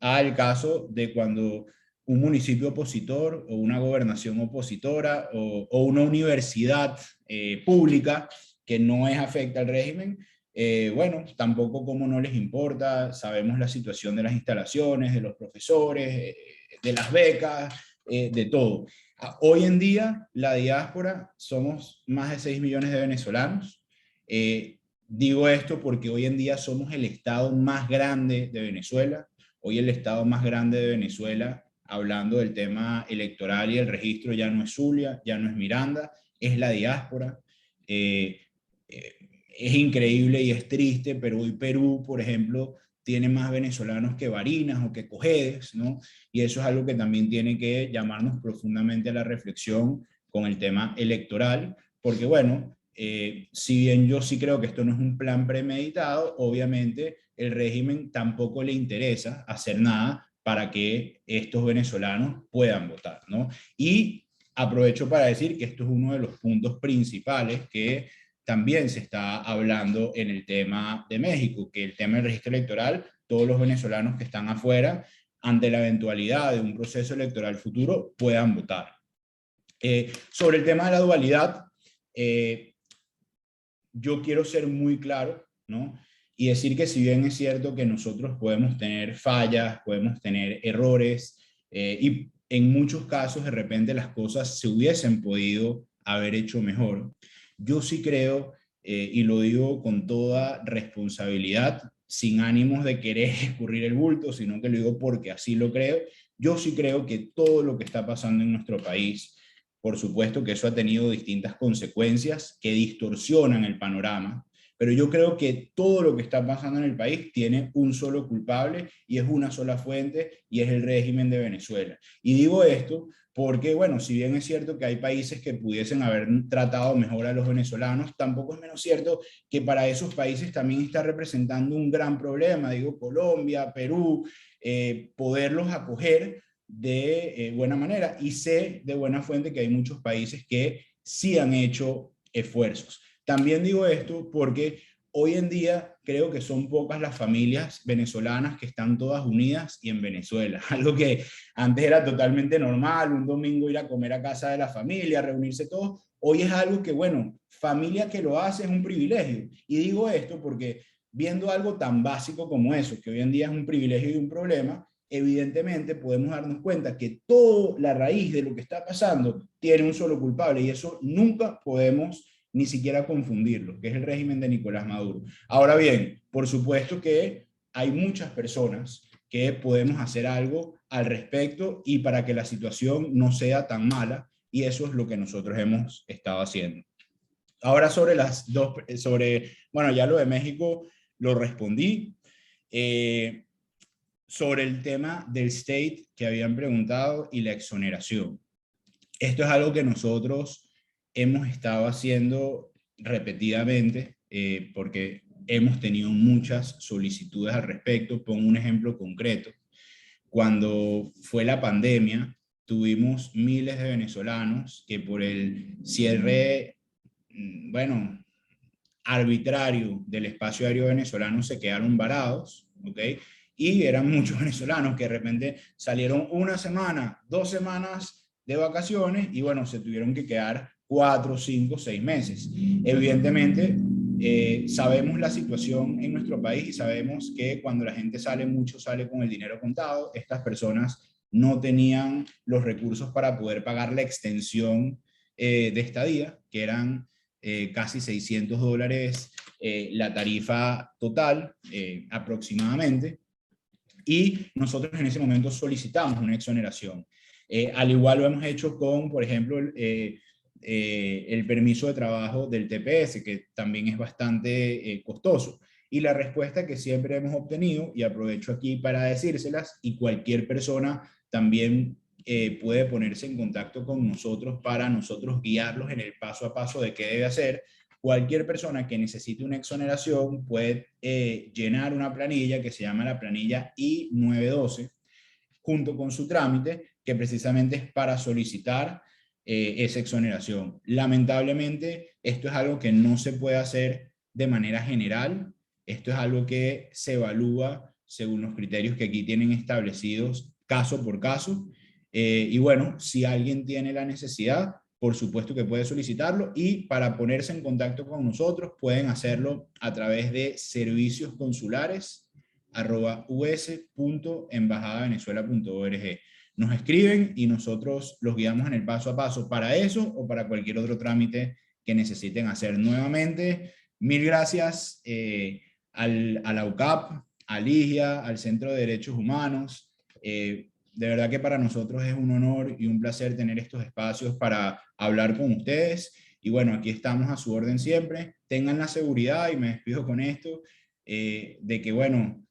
al caso de cuando un municipio opositor o una gobernación opositora o una universidad pública que no es afecta al régimen, bueno, tampoco como no les importa, sabemos la situación de las instalaciones, de los profesores, de las becas, de todo. Hoy en día, la diáspora, somos más de 6 millones de venezolanos. Digo esto porque hoy en día somos el estado más grande de Venezuela. Hoy el estado más grande de Venezuela, hablando del tema electoral y el registro, ya no es Zulia, ya no es Miranda, es la diáspora. Es increíble y es triste, pero hoy Perú, por ejemplo, tiene más venezolanos que Barinas o que Cojedes, ¿no? Y eso es algo que también tiene que llamarnos profundamente a la reflexión con el tema electoral, porque bueno, si bien yo sí creo que esto no es un plan premeditado, obviamente el régimen tampoco le interesa hacer nada para que estos venezolanos puedan votar, ¿no? Y aprovecho para decir que esto es uno de los puntos principales que también se está hablando en el tema de México, que el tema del registro electoral, todos los venezolanos que están afuera, ante la eventualidad de un proceso electoral futuro, puedan votar. Sobre el tema de la dualidad, yo quiero ser muy claro, ¿no? Y decir que si bien es cierto que nosotros podemos tener fallas, podemos tener errores, y en muchos casos de repente las cosas se hubiesen podido haber hecho mejor, yo sí creo, y lo digo con toda responsabilidad, sin ánimos de querer escurrir el bulto, sino que lo digo porque así lo creo, yo sí creo que todo lo que está pasando en nuestro país, por supuesto que eso ha tenido distintas consecuencias que distorsionan el panorama, pero yo creo que todo lo que está pasando en el país tiene un solo culpable y es una sola fuente, y es el régimen de Venezuela. Y digo esto porque, bueno, si bien es cierto que hay países que pudiesen haber tratado mejor a los venezolanos, tampoco es menos cierto que para esos países también está representando un gran problema, digo Colombia, Perú, poderlos acoger de buena manera. Y sé de buena fuente que hay muchos países que sí han hecho esfuerzos. También digo esto porque hoy en día creo que son pocas las familias venezolanas que están todas unidas y en Venezuela. Algo que antes era totalmente normal, un domingo ir a comer a casa de la familia, reunirse todos. Hoy es algo que, bueno, familia que lo hace es un privilegio. Y digo esto porque viendo algo tan básico como eso, que hoy en día es un privilegio y un problema, evidentemente podemos darnos cuenta que toda la raíz de lo que está pasando tiene un solo culpable, y eso nunca podemos ni siquiera confundirlo, que es el régimen de Nicolás Maduro. Ahora bien, por supuesto que hay muchas personas que podemos hacer algo al respecto y para que la situación no sea tan mala, y eso es lo que nosotros hemos estado haciendo. Ahora sobre las dos, bueno, ya lo de México lo respondí. Sobre el tema del state que habían preguntado y la exoneración. Esto es algo que nosotros hemos estado haciendo repetidamente, porque hemos tenido muchas solicitudes al respecto. Pongo un ejemplo concreto. Cuando fue la pandemia, tuvimos miles de venezolanos que por el cierre, bueno, arbitrario del espacio aéreo venezolano se quedaron varados, ¿ok? Y eran muchos venezolanos que de repente salieron una semana, 2 semanas de vacaciones y bueno, se tuvieron que quedar 4, 5, 6 meses. Evidentemente, sabemos la situación en nuestro país y sabemos que cuando la gente sale mucho, sale con el dinero contado. Estas personas no tenían los recursos para poder pagar la extensión de estadía, que eran casi $600 la tarifa total aproximadamente, y nosotros en ese momento solicitamos una exoneración. Al igual lo hemos hecho con, por ejemplo, el permiso de trabajo del TPS, que también es bastante costoso. Y la respuesta que siempre hemos obtenido, y aprovecho aquí para decírselas, y cualquier persona también puede ponerse en contacto con nosotros para nosotros guiarlos en el paso a paso de qué debe hacer. Cualquier persona que necesite una exoneración puede llenar una planilla que se llama la planilla I-912, junto con su trámite, que precisamente es para solicitar esa exoneración. Lamentablemente, esto es algo que no se puede hacer de manera general. Esto es algo que se evalúa según los criterios que aquí tienen establecidos caso por caso. Y bueno, si alguien tiene la necesidad, por supuesto que puede solicitarlo, y para ponerse en contacto con nosotros pueden hacerlo a través de serviciosconsulares@us.embajadavenezuela.org. Nos escriben y nosotros los guiamos en el paso a paso para eso o para cualquier otro trámite que necesiten hacer. Nuevamente, mil gracias a la UCAP, a Ligia, al Centro de Derechos Humanos. De verdad que para nosotros es un honor y un placer tener estos espacios para hablar con ustedes. Y bueno, aquí estamos a su orden siempre. Tengan la seguridad, y me despido con esto, de que bueno,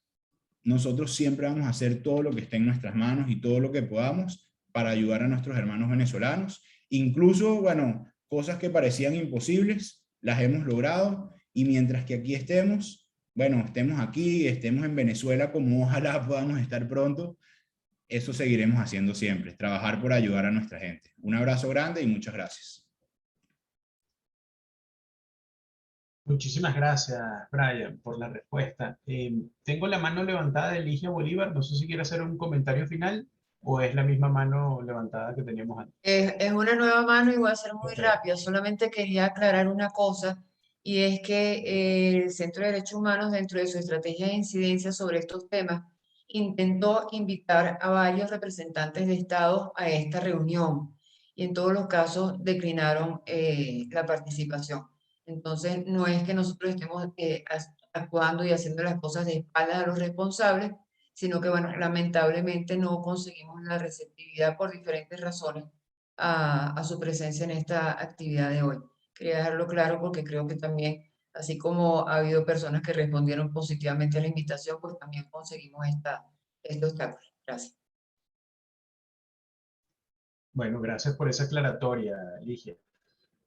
nosotros siempre vamos a hacer todo lo que esté en nuestras manos y todo lo que podamos para ayudar a nuestros hermanos venezolanos. Incluso, bueno, cosas que parecían imposibles, las hemos logrado, y mientras que aquí estemos, bueno, estemos aquí, estemos en Venezuela, como ojalá podamos estar pronto, eso seguiremos haciendo siempre, trabajar por ayudar a nuestra gente. Un abrazo grande y muchas gracias. Muchísimas gracias, Brian, por la respuesta. Tengo la mano levantada de Ligia Bolívar. No sé si quiere hacer un comentario final o es la misma mano levantada que teníamos antes. Es una nueva mano y voy a ser muy Ok. rápida. Solamente quería aclarar una cosa, y es que el Centro de Derechos Humanos, dentro de su estrategia de incidencia sobre estos temas, intentó invitar a varios representantes de Estado a esta reunión, y en todos los casos declinaron la participación. Entonces, no es que nosotros estemos actuando y haciendo las cosas de espaldas a los responsables, sino que, bueno, lamentablemente no conseguimos la receptividad por diferentes razones a su presencia en esta actividad de hoy. Quería dejarlo claro porque creo que también, así como ha habido personas que respondieron positivamente a la invitación, pues también conseguimos este obstáculo. Gracias. Bueno, gracias por esa aclaratoria, Ligia.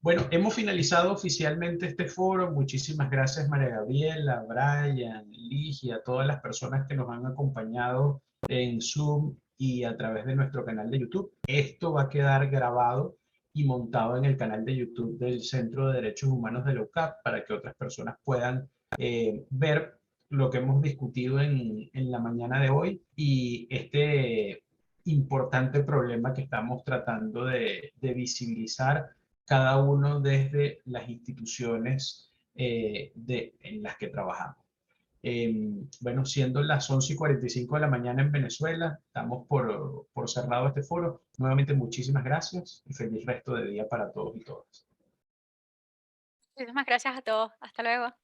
Bueno, hemos finalizado oficialmente este foro. Muchísimas gracias, María Gabriela, Brian, Ligia, todas las personas que nos han acompañado en Zoom y a través de nuestro canal de YouTube. Esto va a quedar grabado y montado en el canal de YouTube del Centro de Derechos Humanos de la UCAP para que otras personas puedan ver lo que hemos discutido en la mañana de hoy y este importante problema que estamos tratando de visibilizar cada uno desde las instituciones en las que trabajamos. Bueno, siendo las 11:45 de la mañana en Venezuela, estamos por cerrado este foro. Nuevamente, muchísimas gracias y feliz resto de día para todos y todas. Muchísimas gracias a todos. Hasta luego.